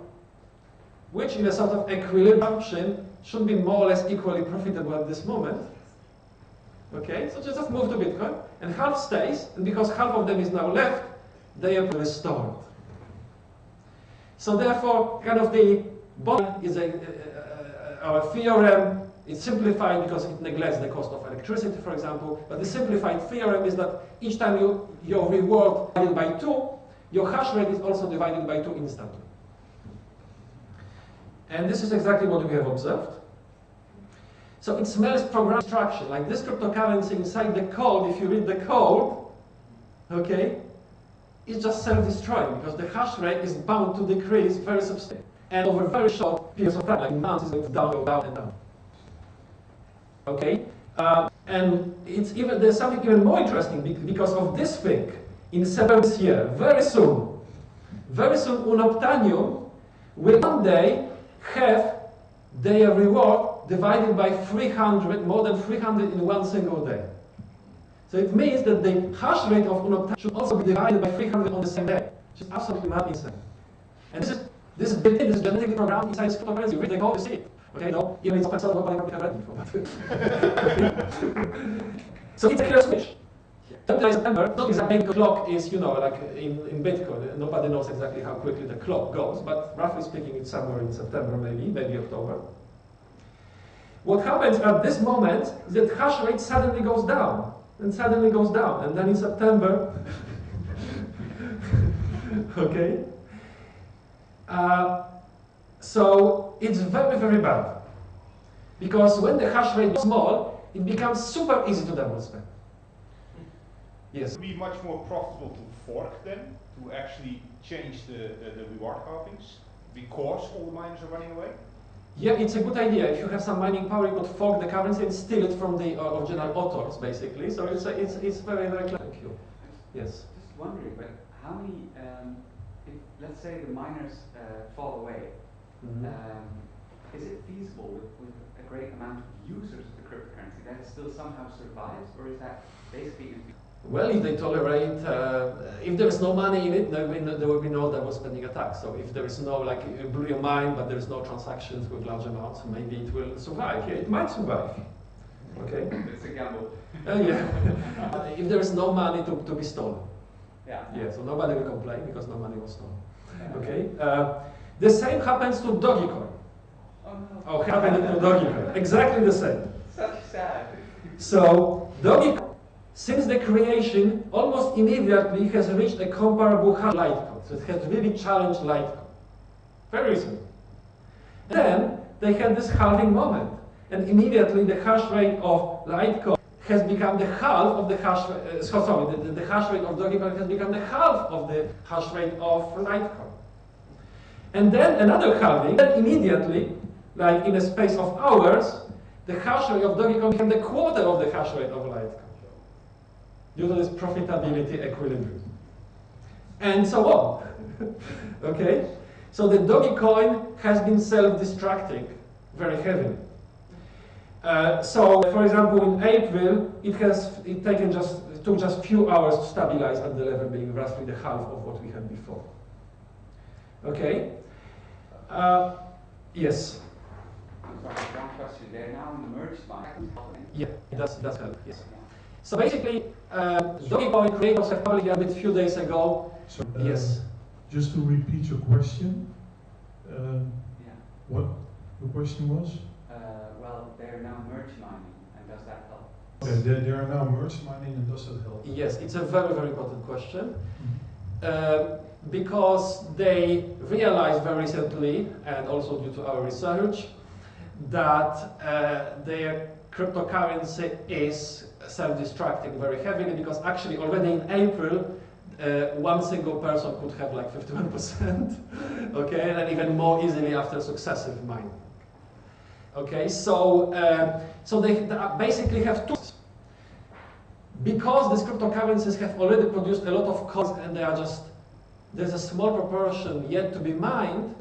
which in a sort of equilibrium should be more or less equally profitable at this moment. Okay, so just move to Bitcoin, and half stays, and because half of them is now left, they are restored. So therefore, kind of the bottom is our theorem. It's simplified because it neglects the cost of electricity, for example. But the simplified theorem is that each time your reward divided by 2, your hash rate is also divided by 2 instantly. And this is exactly what we have observed. So it smells program destruction. Like this cryptocurrency inside the code, if you read the code, okay, it's just self-destroying because the hash rate is bound to decrease very substantially. And over very short periods of time, like months, it's going to down, go down, and down. Okay? And there's something even more interesting because of this thing. In September this year, very soon, Unoptanium will one day have their reward divided by 300, more than 300 in one single day. So it means that the hash rate of Unoptanium should also be divided by 300 on the same day, which is absolutely mad insane. And this is genetically programmed inside this cryptocurrency. You read the code, you see it. Okay, no, even it's open source, nobody can read it. So it's a clear switch. September, not exactly the clock is, like in Bitcoin. Nobody knows exactly how quickly the clock goes, but roughly speaking, it's somewhere in September, maybe October. What happens at this moment is that hash rate suddenly goes down, and then in September, okay? So it's very, very bad. Because when the hash rate is small, it becomes super easy to double spend. Yes? It would be much more profitable to fork then, to actually change the reward halvings, because all the miners are running away? Yeah, it's a good idea. If you have some mining power, you could fork the currency and steal it from the original authors, basically. So it's very, very clever. Thank you. Yes? Just wondering, but how many, if, let's say the miners fall away, is it feasible with a great amount of users of the cryptocurrency that it still somehow survives, or is that basically... Well, if they tolerate, if there is no money in it, there will be no double spending attacks. So if there is no, like, you blew your mind, but there is no transactions with large amounts, maybe it will survive. Yeah, it might survive. Okay? It's a gamble. Yeah. If there is no money to be stolen. Yeah. Yeah, so nobody will complain because no money was stolen. Okay? The same happens to Dogecoin. Oh no. Oh, happening to Dogecoin. Exactly the same. Such sad. So, Dogecoin, since the creation, almost immediately has reached a comparable hash Litecoin. So it has really challenged Litecoin. Very recently. And then they had this halving moment. And immediately the hash rate of Litecoin has become the half of the hash rate, the hash rate of Dogecoin has become the half of the hash rate of Litecoin. And then another halving, then immediately, like in a space of hours, the hash rate of Dogecoin became the quarter of the hash rate of Litecoin, due to this profitability equilibrium. And so on. Okay? So the Dogecoin has been self-destructing very heavily. So, for example, in April, it took just few hours to stabilize at the level being roughly the half of what we had before. Okay? Yes? Sorry, one question. They're now in the merged market. Yeah, it does help, yes. So basically, Dogecoin creators have published a few days ago. So, yes. Just to repeat your question, Yeah. The question was? Well, they're now merge mining, and does that help? Okay, they are now merge mining, and does that help? Yes, it's a very, very important question. Mhm. Because they realized very recently, and also due to our research, that their cryptocurrency is self-destructing very heavily, because actually already in April, one single person could have like 51%, okay, and even more easily after successive mining. Okay, so they basically have two. Because these cryptocurrencies have already produced a lot of coins and they are just, there's a small proportion yet to be mined,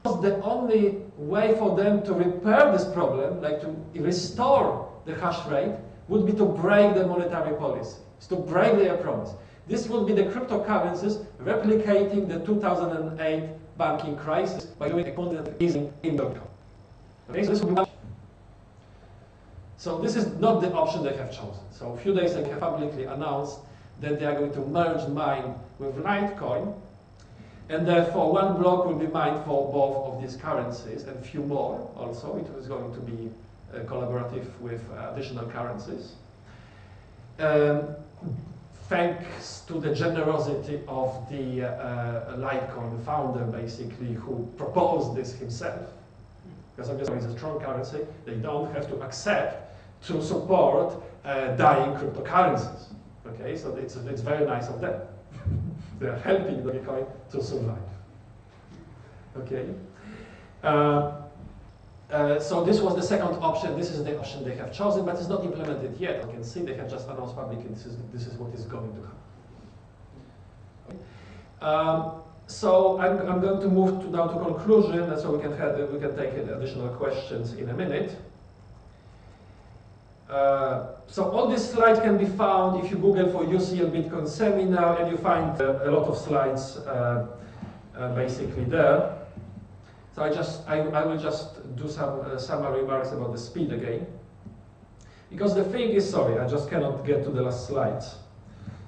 the only way for them to repair this problem, like to restore the hash rate, would be to break the monetary policy, to break their promise. This would be the cryptocurrencies replicating the 2008 banking crisis by doing a quantitative easing in Bitcoin. Okay, so this would be one. So this is not the option they have chosen. So a few days ago, they have publicly announced that they are going to merge mine with Litecoin, and therefore one block will be mined for both of these currencies and few more also. It is going to be collaborative with additional currencies. Thanks to the generosity of the Litecoin founder, basically, who proposed this himself. Because obviously it's a strong currency, they don't have to accept to support dying cryptocurrencies. Okay, so it's very nice of them. They are helping the Bitcoin to survive. Okay. So this was the second option. This is the option they have chosen, but it's not implemented yet. You can see they have just announced publicly this is what is going to happen. So I'm going to move down to conclusion, and so we can take additional questions in a minute. So all these slides can be found if you Google for UCL Bitcoin seminar, and you find a lot of slides basically there. So I will just do some summary remarks about the speed again. Because the thing is, sorry, I just cannot get to the last slides.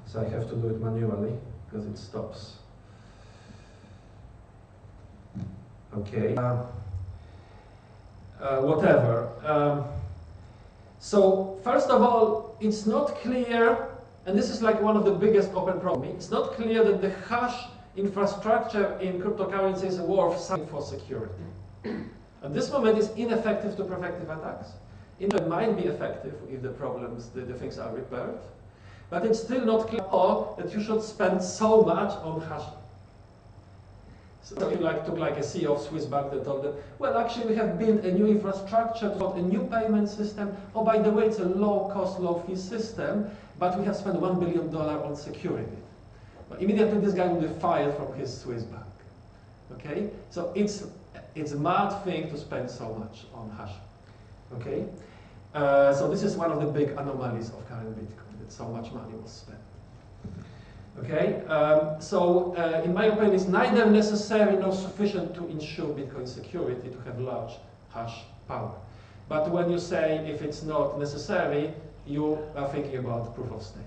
So I have to do it manually because it stops. Okay. Whatever. So first of all, it's not clear, and this is like one of the biggest open problems. It's not clear that the hash infrastructure in cryptocurrency is worth something for security. At this moment, it's ineffective to preventive attacks. It might be effective if the problems, the things are repaired, but it's still not clear that you should spend so much on hashing. So you took a CEO of Swiss bank that told them, well, actually we have built a new infrastructure, a new payment system. Oh, by the way, it's a low-cost, low-fee system, but we have spent $1 billion on securing it. But immediately this guy will be fired from his Swiss bank. Okay? So it's a mad thing to spend so much on hashing. Okay? So this is one of the big anomalies of current Bitcoin, that so much money was spent. Okay, in my opinion, it's neither necessary nor sufficient to ensure Bitcoin security to have large hash power. But when you say if it's not necessary, you are thinking about proof of stake.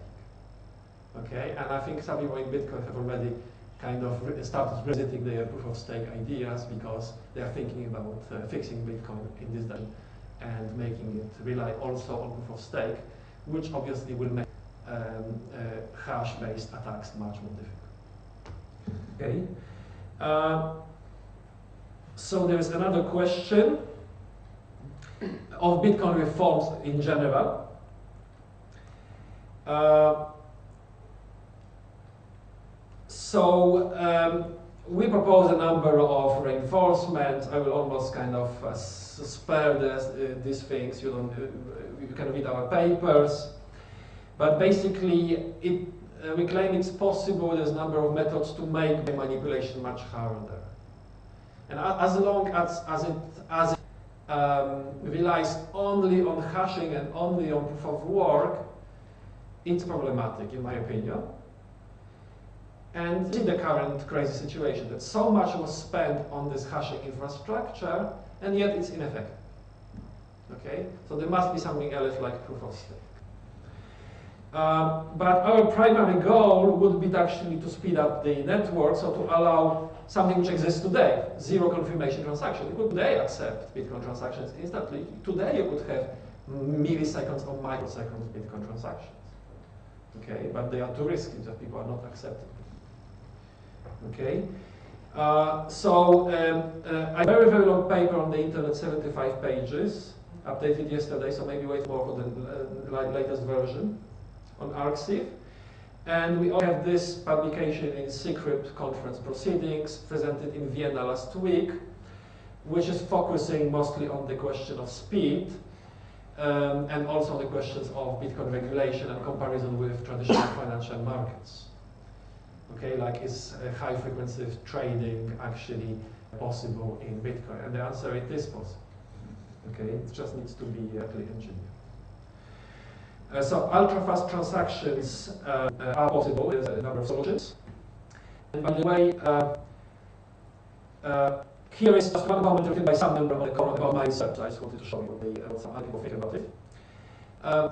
Okay, and I think some people in Bitcoin have already kind of started revisiting their proof of stake ideas because they are thinking about fixing Bitcoin in this direction and making it rely also on proof of stake, which obviously will make hash-based attacks much more difficult. Okay. So there is another question of Bitcoin reforms in general. We propose a number of reinforcements. I will almost kind of spare these things. You can read our papers. But basically, we claim it's possible. There's a number of methods to make the manipulation much harder. And as long as it relies only on hashing and only on proof of work, it's problematic, in my opinion. And in the current crazy situation, that so much was spent on this hashing infrastructure, and yet it's ineffective. Okay, so there must be something else like proof of stake. But our primary goal would be actually to speed up the network, so to allow something which exists today, zero confirmation transaction. You could today accept Bitcoin transactions instantly. Today you could have milliseconds or microseconds Bitcoin transactions. Okay, but they are too risky that people are not accepting. Okay, I have a very, very long paper on the internet, 75 pages, updated yesterday, so maybe wait more for the latest version on ArcSIF. And we all have this publication in Secret Conference Proceedings, presented in Vienna last week, which is focusing mostly on the question of speed, and also on the questions of Bitcoin regulation and comparison with traditional financial markets. Okay, like is high-frequency trading actually possible in Bitcoin? And the answer, it is possible. Okay, it just needs to be clearly engineered. So ultra-fast transactions are possible with a number of solutions. And by the way, here is just one comment written by some member of the core about my research. I just wanted to show you what some other people think about it.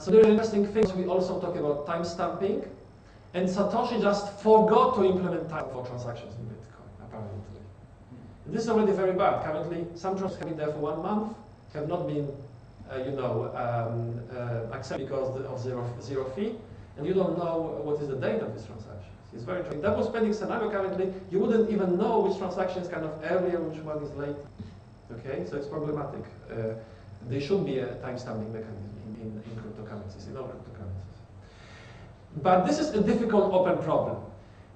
So there are interesting things. We also talk about timestamping. And Satoshi just forgot to implement time for transactions in Bitcoin, apparently. And this is already very bad. Currently, some transactions have been there for 1 month, have not been accepted because of zero fee, and you don't know what is the date of these transactions. It's very interesting. Double spending scenario currently, you wouldn't even know which transaction is kind of earlier, which one is late. Okay, so it's problematic. There should be a time-stamping mechanism in cryptocurrencies, in all cryptocurrencies. But this is a difficult open problem.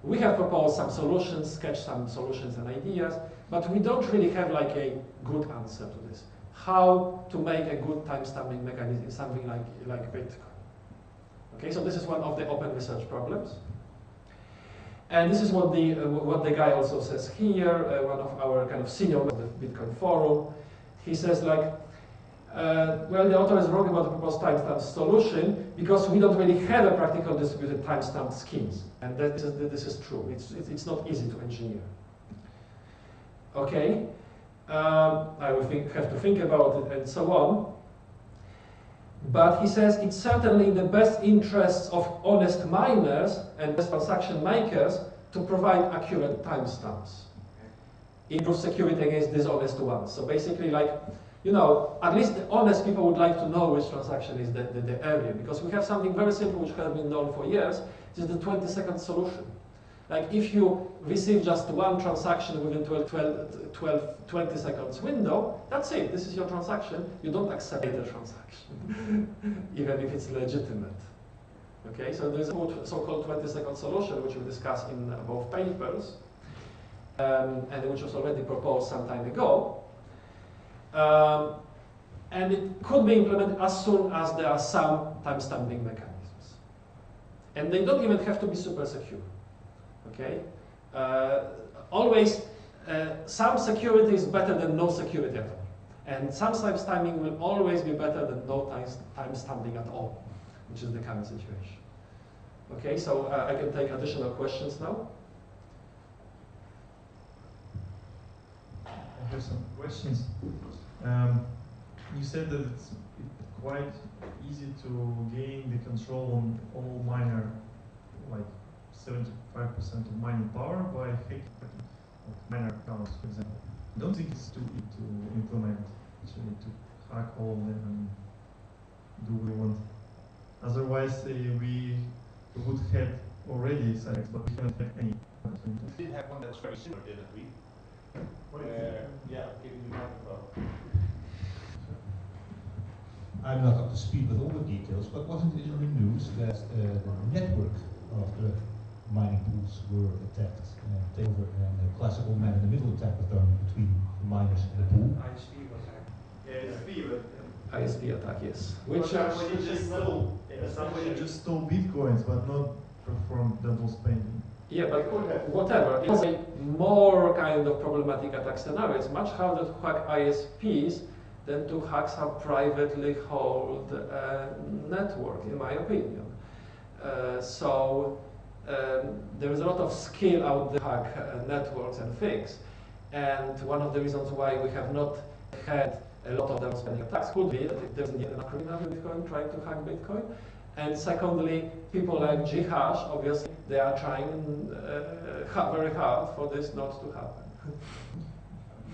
We have proposed some solutions, sketched some solutions and ideas, but we don't really have like a good answer to this. How to make a good time-stamping mechanism in something like Bitcoin. Okay, so this is one of the open research problems. And this is what the guy also says here, one of our kind of senior members of the Bitcoin forum. He says like, well, the author is wrong about the proposed timestamp solution because we don't really have a practical distributed timestamp schemes. And this is true. It's not easy to engineer. Okay. I will have to think about it and so on. But he says it's certainly in the best interests of honest miners and best transaction makers to provide accurate timestamps. Improve security against dishonest ones. So basically, like, you know, at least the honest people would like to know which transaction is the earlier, because we have something very simple which has been known for years. It is the 20-second solution. Like if you receive just one transaction within 20 seconds window, that's it. This is your transaction. You don't accept the transaction, even if it's legitimate. Okay, so there's a so-called 20-second solution, which we discussed in both papers, and which was already proposed some time ago. And it could be implemented as soon as there are some timestamping mechanisms. And they don't even have to be super secure. Okay? Always, some security is better than no security at all. And some timestamping will always be better than no timestamping at all, which is the current situation. Okay, so I can take additional questions now. I have some questions. You said that it's quite easy to gain the control on all miner, like 75% of mining power by hacking miner accounts, for example. I don't think it's too easy to implement, actually, to hack all of them and do what we want. Otherwise, we would have already sites, but we haven't had any. We did have one that's very similar, didn't we? Yeah, give me the microphone. I'm not up to speed with all the details, but wasn't it in the news that the network of the mining pools were attacked and taken over, and a classical man-in-the-middle attack was done between the miners and the pool? ISP was hacked. Yeah, ISP attack, yes. Which somebody just stole bitcoins, but not performed double spending. Yeah, but whatever. It's a more kind of problematic attack scenario. It's much harder to hack ISPs than to hack some privately held network, in my opinion. There is a lot of skill out there to hack networks and things. And one of the reasons why we have not had a lot of them spending attacks could be that there's an criminal Bitcoin trying to hack Bitcoin. And secondly, people like Ghash, obviously, they are trying very hard for this not to happen.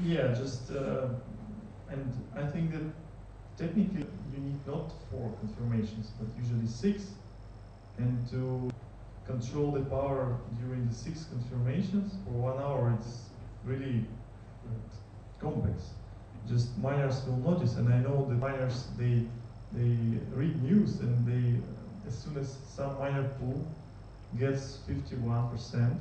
Yeah, just and I think that technically you need not 4 confirmations, but usually 6, and to control the power during the 6 confirmations for 1 hour, it's really complex. Just miners will notice, and I know the miners they read news, and they as soon as some miner pool gets 51%,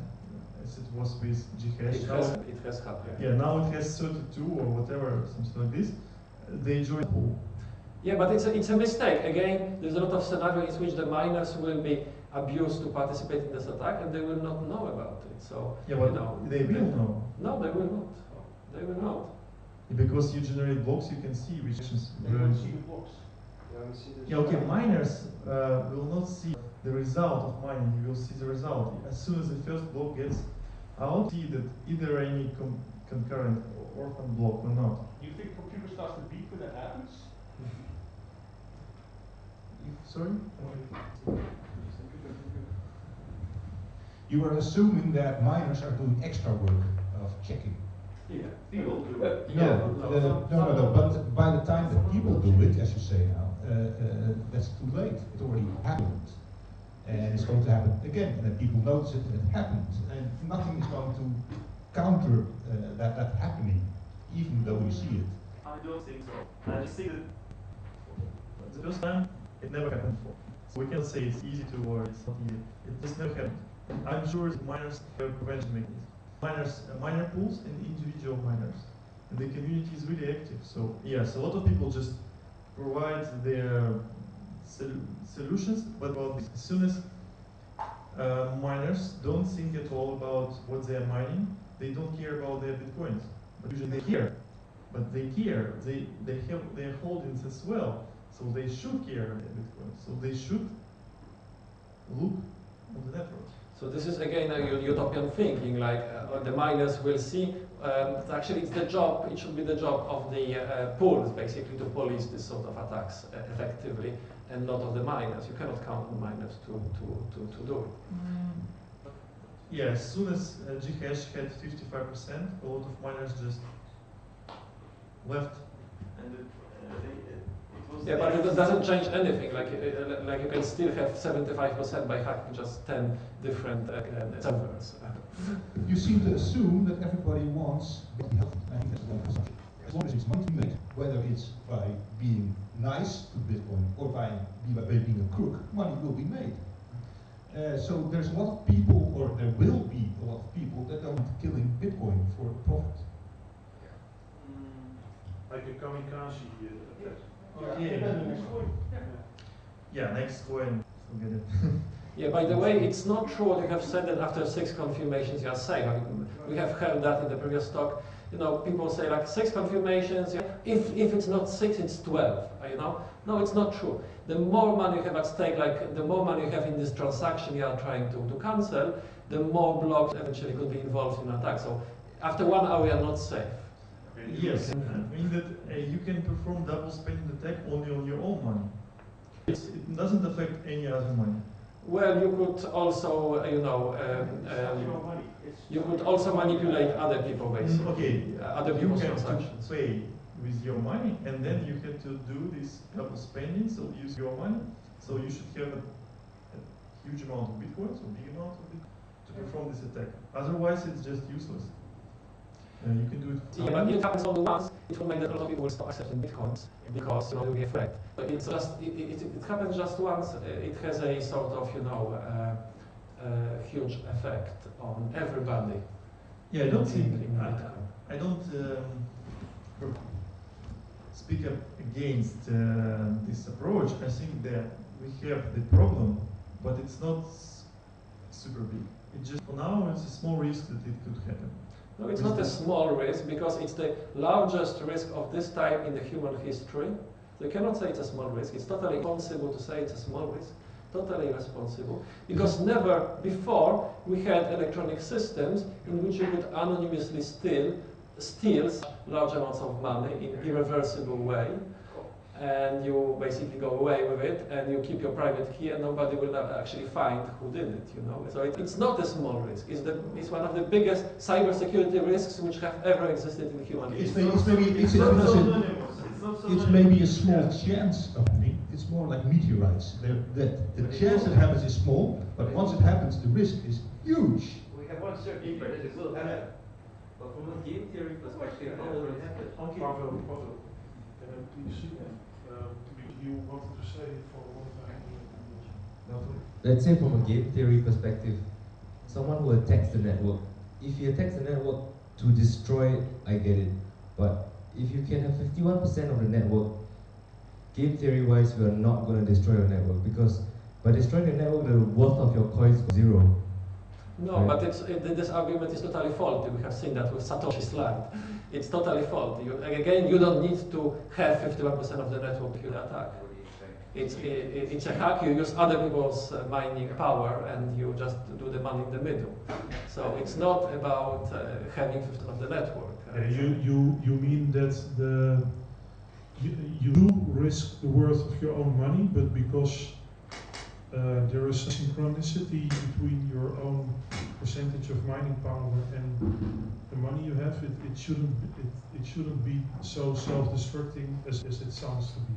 as it was with Ghash. It has happened. Yeah, now it has 32 or whatever, something like this. They join the pool. Yeah, but it's a mistake. Again, there's a lot of scenarios in which the miners will be abused to participate in this attack, and they will not know about it. So Yeah, but you know, they will know. No, they will not. They will not. Because you generate blocks, you can see which actions. They don't see the blocks. Yeah, okay, miners will not see the result of mining, you will see the result. As soon as the first block gets out, see that either any concurrent or orphan block or not. Do you think computer starts to beep when that happens? Sorry? You are assuming that miners are doing extra work of checking. Yeah, people do. No, but by the time that people do it, as you say now, that's too late. It already happened. And it's going to happen again, and then people notice it, and it happened. And nothing is going to counter that happening, even though you see it. I don't think so. I just think that the first time, it never happened before. So we can't say it's easy to or it's not easy. It just never happened. I'm sure miners have prevention mechanisms. Miners, miner pools and individual miners. And the community is really active. So yes, a lot of people just provide their solutions, but as soon as miners don't think at all about what they are mining, they don't care about their bitcoins. But usually they care. But they care. They have their holdings as well. So they should care about their bitcoins. So they should look on the network. So this is again a utopian thinking, like the miners will see, actually it's the job, it should be the job of the pools basically to police this sort of attacks effectively, and not of the miners. You cannot count on miners to do it. Yeah, as soon as Ghash had 55%, a lot of miners just left. And it was yeah, but it doesn't change anything. Like you can still have 75% by hacking just 10 different servers. You seem to assume that everybody wants to be healthy. I think that's one assumption. As long as it's money to be made, whether it's by being nice to Bitcoin or by being a crook, money will be made. So there's a lot of people, or there will be a lot of people that don't killing Bitcoin for profit. Like a kamikaze attack. Yeah, next coin, forget it. Yeah, by the way, it's not true what you have said that after 6 confirmations you are safe. We have heard that in the previous talk. You know, people say like 6 confirmations, if it's not 6, it's 12, you know? No, it's not true. The more money you have at stake, like the more money you have in this transaction you are trying to cancel, the more blocks eventually could be involved in an attack. So after 1 hour you are not safe. Yes, I mean that you can perform double spending attack only on your own money. It doesn't affect any other money. Well, you could also, you could also manipulate other people basically. Okay, other people's transactions. You pay with your money, and then you have to do this double spending, so use your money. So you should have a huge amount of bitcoins or big amount of bitcoin to perform this attack. Otherwise, it's just useless. You can do it. Yeah, but if it happens only once, it will make that a lot of people will stop accepting bitcoins because they'll be afraid. But it's just it happens just once. It has a sort of huge effect on everybody. Yeah, I don't think Bitcoin. I don't speak up against this approach. I think that we have the problem, but it's not super big. It just for now it's a small risk that it could happen. No, it's not a small risk because it's the largest risk of this type in the human history. So you cannot say it's a small risk. It's totally irresponsible to say it's a small risk. Totally irresponsible. Because never before we had electronic systems in which you could anonymously steal large amounts of money in an irreversible way. and you basically go away with it, and you keep your private key, and nobody will actually find who did it, you know. So it's not a small risk. It's one of the biggest cybersecurity risks which have ever existed in human history. It's maybe a small chance of me. It's more like meteorites. The chance it happens is small, but once it happens, the risk is huge. We have one certainty that it will happen. But from a game theory perspective, how will it happen? Pavel, can I please see that? You wanted to say for one time. Let's say from a game theory perspective, someone who attacks the network, if he attacks the network to destroy it, I get it. But if you can have 51% of the network, game theory wise, we are not going to destroy your network, because by destroying the network, the worth of your coins is zero. No, right? But this argument is totally faulty. We have seen that with Satoshi's slide. It's totally faulty. Again, you don't need to have 51% of the network to the attack. It's a hack. You use other people's mining power, and you just do the money in the middle. So it's not about having 50% of the network. You mean that you do risk the worth of your own money, but because there is a synchronicity between your own percentage of mining power and the money you have, it shouldn't be so self-destructing as it sounds to be.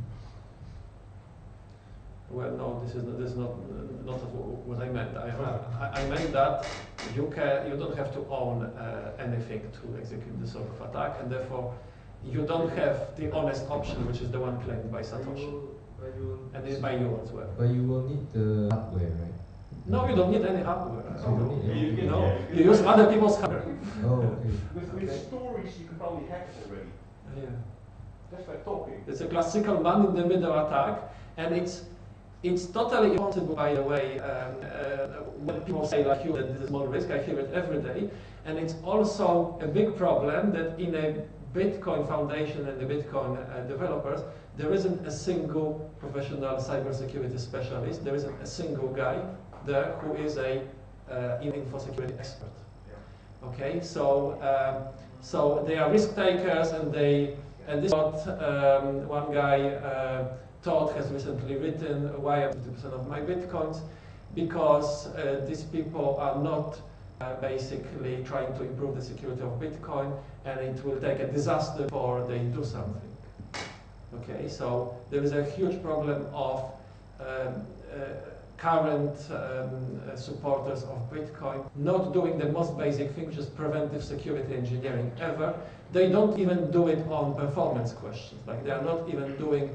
Well, no, this is not what I meant. I meant that you don't have to own anything to execute this sort of attack, and therefore you don't have the honest option, which is the one claimed by Satoshi, and by you as well. But you will need the hardware, right? No, you don't need any hardware. So you don't need you use other people's hardware. Oh, okay. With stories, you can probably hack it already. Yeah. Just by talking. It's a classical man-in-the-middle attack, and it's totally impossible, by the way, when people say like you that this is more risk, I hear it every day, and it's also a big problem that in a Bitcoin Foundation and the Bitcoin developers, there isn't a single professional cybersecurity specialist, there isn't a single guy there who is a info security expert. Okay, so they are risk takers, and this is what one guy Todd has recently written, why I'm 50% of my bitcoins, because these people are not basically trying to improve the security of Bitcoin, and it will take a disaster before they do something. Okay, so there is a huge problem of current supporters of Bitcoin not doing the most basic thing, which is preventive security engineering ever. They don't even do it on performance questions. Like, they are not even doing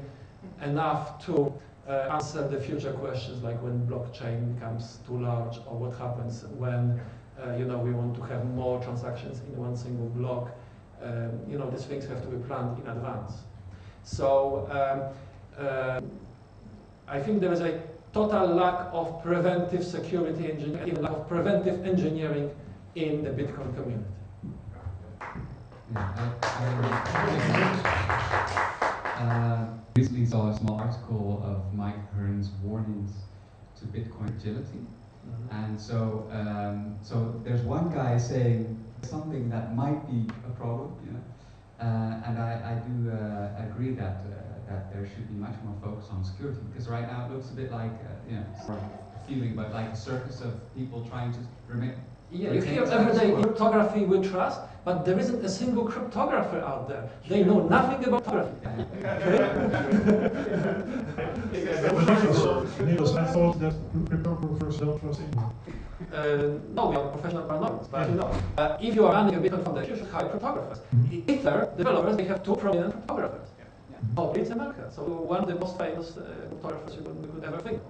enough to answer the future questions, like when blockchain becomes too large, or what happens when we want to have more transactions in one single block. These things have to be planned in advance. So I think there is a total lack of preventive security engineering, lack of preventive engineering in the Bitcoin community. Recently saw a small article of Mike Hearn's warnings to Bitcoin fragility. And so there's one guy saying something that might be a problem, and I do agree that there should be much more focus on security, because right now it looks a bit like sort of a feeling, but like a circus of people trying to remain. Yeah, you hear every day cryptography we trust, but there isn't a single cryptographer out there. They know nothing about cryptography. Nicolas, I thought that cryptographers don't trust anyone. No, we are professional paranoids, but if you are running a Bitcoin Foundation, you should hire cryptographers. If they're developers, they have two prominent cryptographers. Oh, it's America, so one of the most famous cryptographers we could ever think of.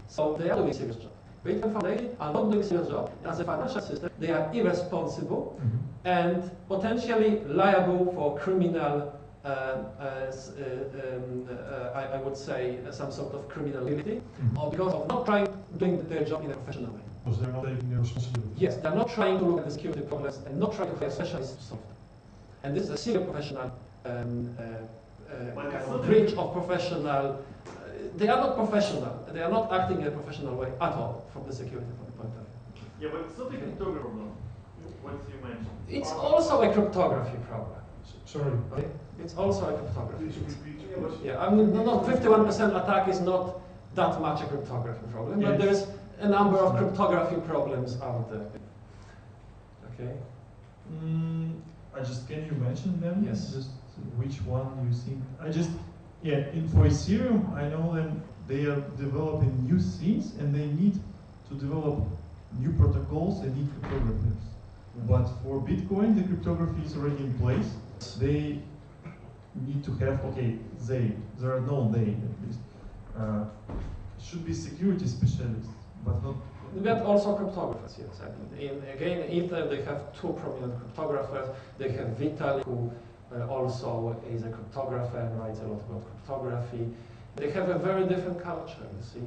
So they are doing a serious job. Bitcoin Foundation are not doing a serious job. As a financial system, they are irresponsible and potentially liable for criminal, I would say, some sort of criminal activity, or because of not doing their job in a professional way. Because they're not taking their responsibility. Yes, they're not trying to look at the security problems and not trying to hire specialists to solve them. And this is a serious professional kind of breach of professional. They are not professional. They are not acting in a professional way at all from the security point of view. Yeah, but it's not a cryptography problem. What you mentioned. It's also a cryptography problem. Sorry. Okay. It's also a cryptography. Please repeat. Yeah, I mean, not 51% attack is not that much a cryptography problem, but Yes. there is a number of cryptography problems out there. Okay. Can you mention them? Yes. Just which one you think? For Ethereum, I know them. They are developing new things, and they need to develop new protocols. They need cryptographers. But for Bitcoin, the cryptography is already in place. They need to have, there are no they at least. Should be security specialists, but not. We got also cryptographers, yes. I mean, again, Ether, they have two prominent cryptographers. They have Vitalik, who also is a cryptographer and writes a lot about cryptography. They have a very different culture, you see,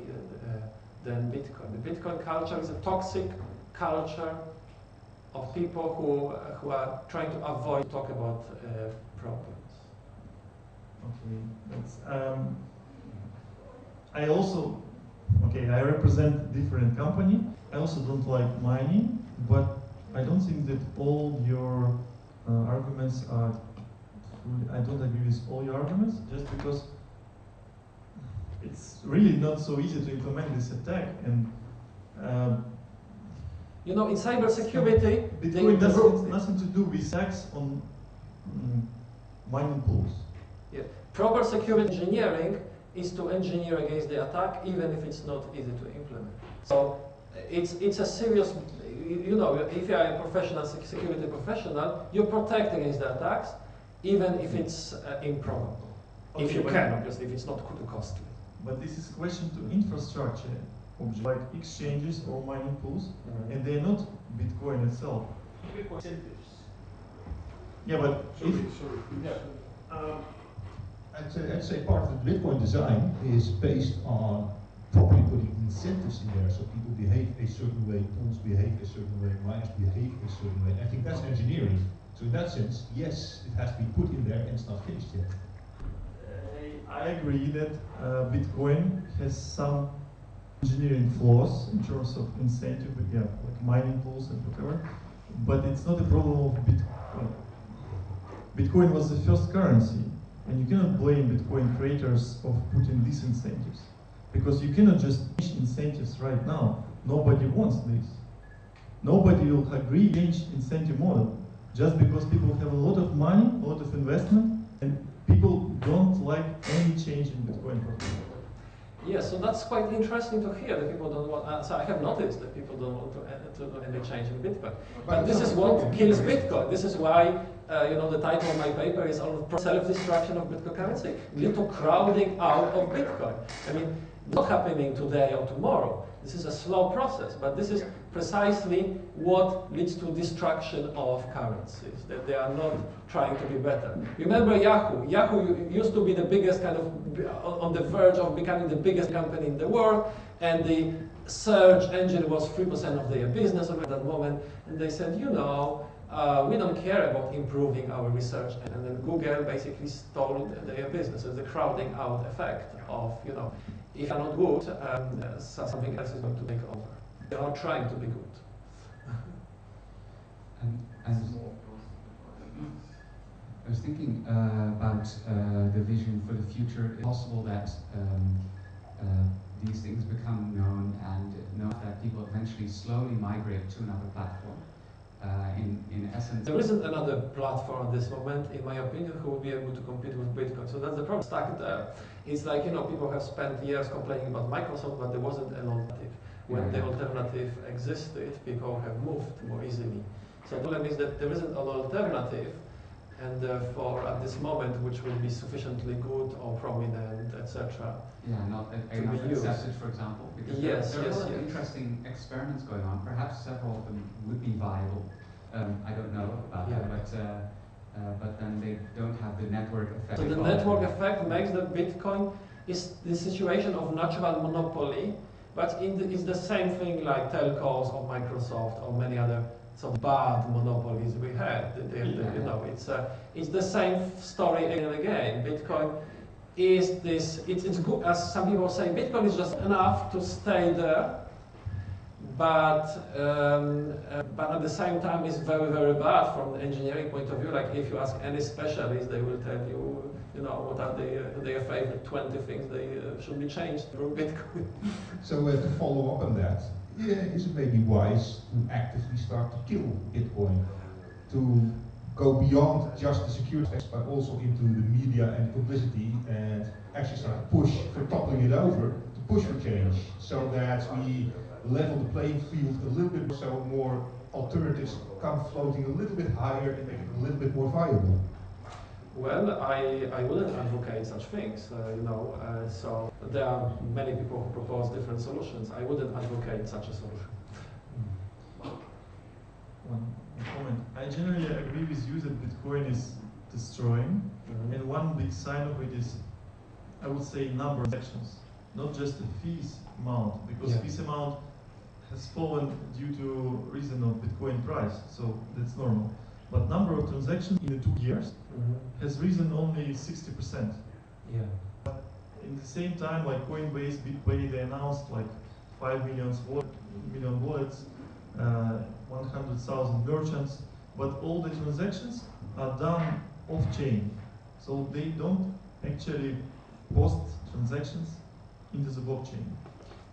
than Bitcoin. The Bitcoin culture is a toxic culture of people who are trying to avoid talk about problems. Okay, that's, I represent different company. I also don't like mining, but I don't think that all your arguments are. I don't agree with all your arguments, just because it's really not so easy to implement this attack. And in cybersecurity, Bitcoin has nothing to do with attacks on mining pools. Yeah. Proper security engineering is to engineer against the attack, even if it's not easy to implement. So it's a serious, if you are a professional security professional, you protect against the attacks, even if it's improbable. If you can, obviously, if it's not too costly. But this is a question to infrastructure, like exchanges or mining pools, and they're not Bitcoin itself. Bitcoin incentives. Yeah, but I'd say part of the Bitcoin design is based on properly putting incentives in there, so people behave a certain way, pools behave a certain way, miners behave a certain way. I think that's engineering. So in that sense, yes, it has to be put in there and it's not finished yet. I agree that Bitcoin has some engineering flaws in terms of incentive, like mining pools and whatever, but it's not a problem of Bitcoin. Bitcoin was the first currency, and you cannot blame Bitcoin creators of putting these incentives, because you cannot just change incentives right now. Nobody wants this. Nobody will agree to change incentive model just because people have a lot of money, a lot of investment, and people don't like any change in Bitcoin protocol. Yes, so that's quite interesting to hear that people don't want. So I have noticed that people don't want to do any change in Bitcoin. But this is what kills Bitcoin. This is why the title of my paper is on self-destruction of Bitcoin currency, due to crowding out of Bitcoin. I mean, not happening today or tomorrow. This is a slow process, but this is precisely what leads to destruction of currencies, that they are not trying to be better. Remember Yahoo? Yahoo used to be the biggest on the verge of becoming the biggest company in the world, and the search engine was 3% of their business at that moment, and they said, we don't care about improving our research, and then Google basically stole their business. It's the crowding out effect of, if you're not good, something else is going to take over. They are trying to be good. I was thinking about the vision for the future. It's possible that these things become known and know that people eventually slowly migrate to another platform. In essence, there isn't another platform at this moment, in my opinion, who will be able to compete with Bitcoin. So that's the problem. Stuck there. It's like, people have spent years complaining about Microsoft, but there wasn't an alternative. When the alternative existed, people have moved more easily. So the problem is that there isn't an alternative, and therefore, at this moment, which will be sufficiently good or prominent, etc. Not accepted, for example. Because there are a lot of interesting experiments going on. Perhaps several of them would be viable. I don't know about them, but then they don't have the network effect. So the network effect makes that Bitcoin is the situation of natural monopoly, but it's the same thing like telcos or Microsoft or many other sort of bad monopolies we had. It's the same story again and again. Bitcoin is this. It's good, as some people say. Bitcoin is just enough to stay there, but at the same time it's very, very bad from the engineering point of view. Like if you ask any specialist, they will tell you, you know, what are their favorite 20 things they should be changed through Bitcoin. So to follow up on that, is it maybe wise to actively start to kill Bitcoin, to go beyond just the security aspects, but also into the media and publicity, and actually start to push for toppling it over, to push for change, so that we level the playing field a little bit, so more alternatives come floating a little bit higher and make it a little bit more viable? Well, I wouldn't advocate such things, you know, so there are many people who propose different solutions. I wouldn't advocate such a solution. One comment. I generally agree with you that Bitcoin is destroying, and one big sign of it is, I would say, number of transactions, not just the fees amount, because fees amount has fallen due to reason of Bitcoin price, so that's normal. But number of transactions in the 2 years has risen only 60%. Yeah. But in the same time, like Coinbase, BitPay, they announced like 5 million wallets, 100,000 merchants, but all the transactions are done off-chain. So they don't actually post transactions into the blockchain.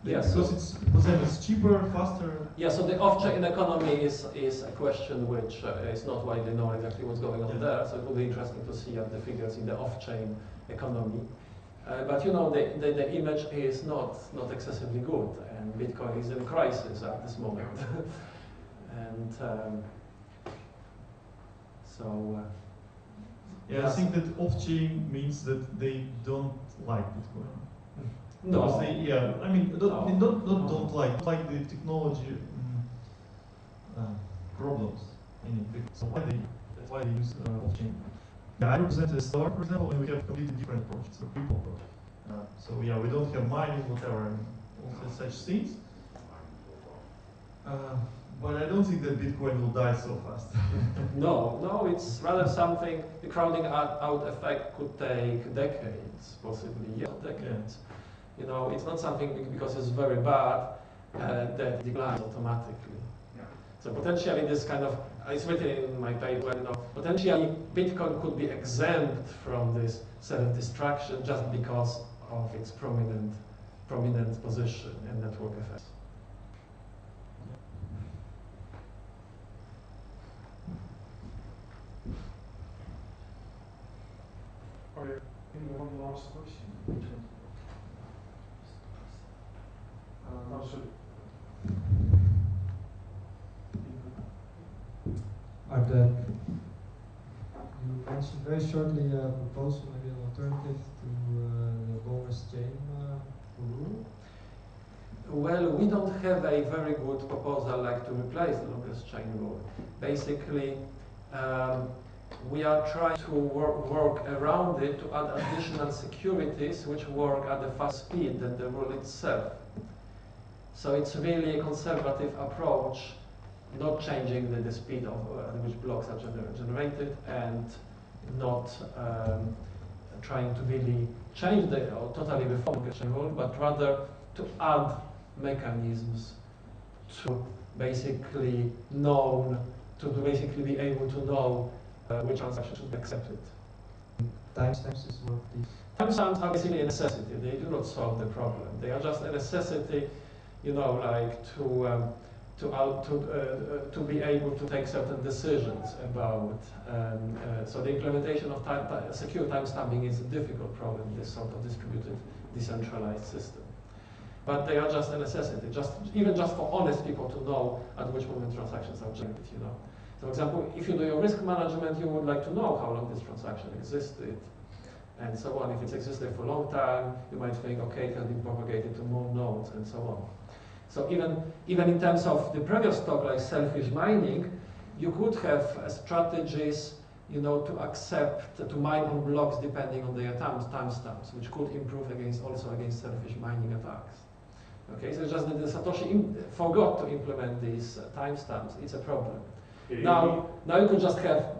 Yes. Because for them it's cheaper, faster. Yeah, so the off-chain economy is a question which is not widely known exactly what's going on there, so it will be interesting to see the figures in the off-chain economy. But you know, the image is not excessively good, and Bitcoin is in crisis at this moment. And I think that off-chain means that they don't like Bitcoin. No. Because they, I mean, don't like the technology problems in it. So that's why they use off-chain. I represent a store, for example, and we have completely different approaches for people. So we don't have mining, whatever, and all such things. But I don't think that Bitcoin will die so fast. No, it's rather something, the crowding out effect could take decades, possibly decades. You know, it's not something because it's very bad that declines automatically. Yeah. So potentially this kind of, it's written in my paper, you know, potentially Bitcoin could be exempt from this self-destruction just because of its prominent position and network effects. Are there one last question? No, sorry. You mentioned very shortly a proposal, maybe an alternative to the longest chain rule. Well, we don't have a very good proposal like to replace the longest chain rule. Basically, we are trying to work around it to add additional securities which work at a fast speed than the rule itself. So it's really a conservative approach, not changing the speed of at which blocks are generated, and not trying to really change or totally reform the chain rule, but rather to add mechanisms to basically be able to know which transaction should be accepted. Timestamps is one of these. Timestamps are basically a necessity. They do not solve the problem. They are just a necessity, you know, like to be able to take certain decisions about. So the implementation of secure timestamping is a difficult problem in this sort of distributed, decentralized system. But they are just a necessity, even just for honest people to know at which moment transactions are generated, you know. So, for example, if you do your risk management, you would like to know how long this transaction existed, and so on. If it's existed for a long time, you might think, okay, it has been propagated to more nodes, and so on. So even in terms of the previous talk, like selfish mining, you could have strategies, you know, to mine on blocks depending on their timestamps, which could improve also against selfish mining attacks. Okay, so just that the Satoshi forgot to implement these timestamps. It's a problem. Now you could just have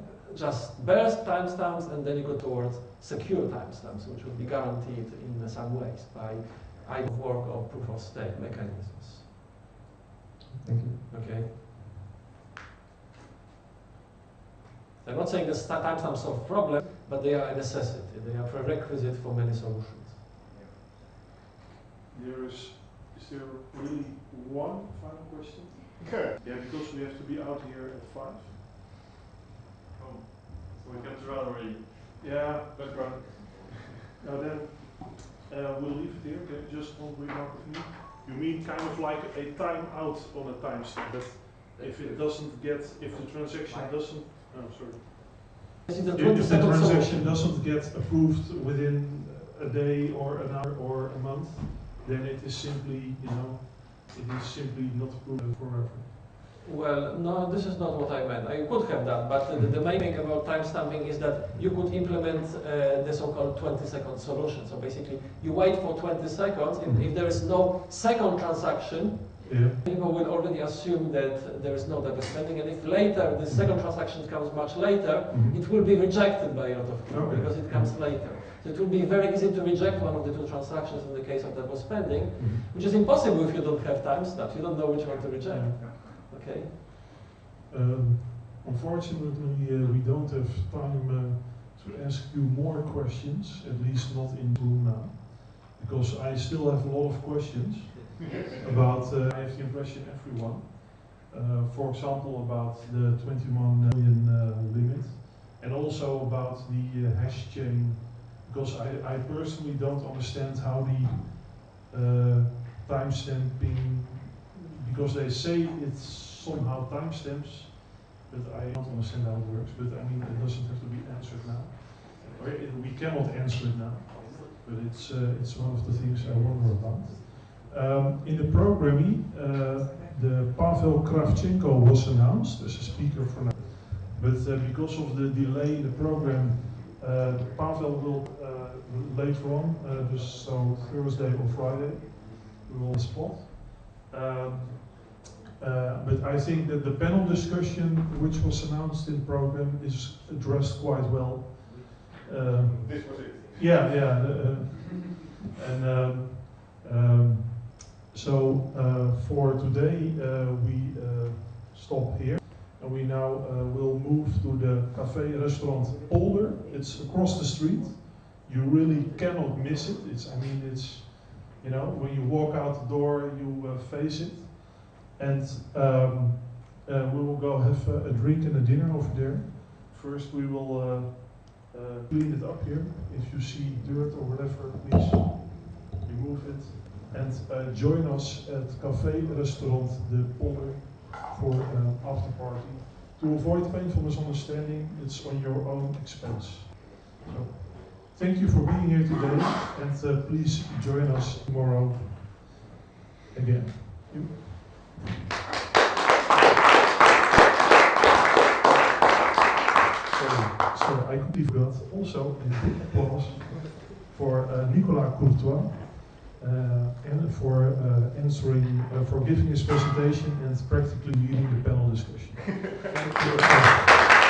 burst timestamps, and then you go towards secure timestamps, which would be guaranteed in some ways by either work or proof of stake mechanisms. Thank you. Okay. I'm not saying the timestamps solve problem, but they are a necessity. They are prerequisite for many solutions. Is there really one final question? Yeah, because we have to be out here at 5. Oh, so we can run already. Yeah, let's run. Now then, we'll leave it here. Okay, just one remark of me. You mean kind of like a time out on a timestamp, that if it doesn't get, if the transaction doesn't, oh sorry. Is it a If the 20-second transaction solution? doesn't get approved within a day or an hour or a month, then it is simply, it is simply not approved forever. Well, no, this is not what I meant. I could have done, but the main thing about timestamping is that you could implement the so-called 20-second solution. So basically, you wait for 20 seconds. If there is no second transaction, people will already assume that there is no double spending, and if later the second transaction comes much later, it will be rejected by a lot of people because it comes later. So it will be very easy to reject one of the two transactions in the case of double spending, which is impossible if you don't have timestamps. You don't know which one to reject. Okay. Unfortunately, we don't have time to ask you more questions, at least not in the room now, because I still have a lot of questions about, I have the impression, everyone. For example, about the 21 million limit, and also about the hash chain, because I personally don't understand how the timestamping, because they say it's somehow timestamps, but I don't understand how it works. But I mean, it doesn't have to be answered now. Or we cannot answer it now, but it's one of the things I wonder about. In the programming, the Pavel Kravchenko was announced as a speaker for now, but because of the delay in the program, Pavel will later on, so Thursday or Friday, we will spot. But I think that the panel discussion, which was announced in the program, is addressed quite well. This was it. Yeah, yeah. So for today, we stop here. And we now will move to the cafe restaurant Polder. It's across the street. You really cannot miss it. I mean, it's, when you walk out the door, you face it. And we will go have a drink and a dinner over there. First, we will clean it up here. If you see dirt or whatever, please remove it. And join us at Café Restaurant De Polder for an after party. To avoid painful misunderstanding, it's on your own expense. So, thank you for being here today, and please join us tomorrow again. Thank you. So I completely forgot also a big applause for Nicolas Courtois and for for giving his presentation and practically leading the panel discussion. Thank you.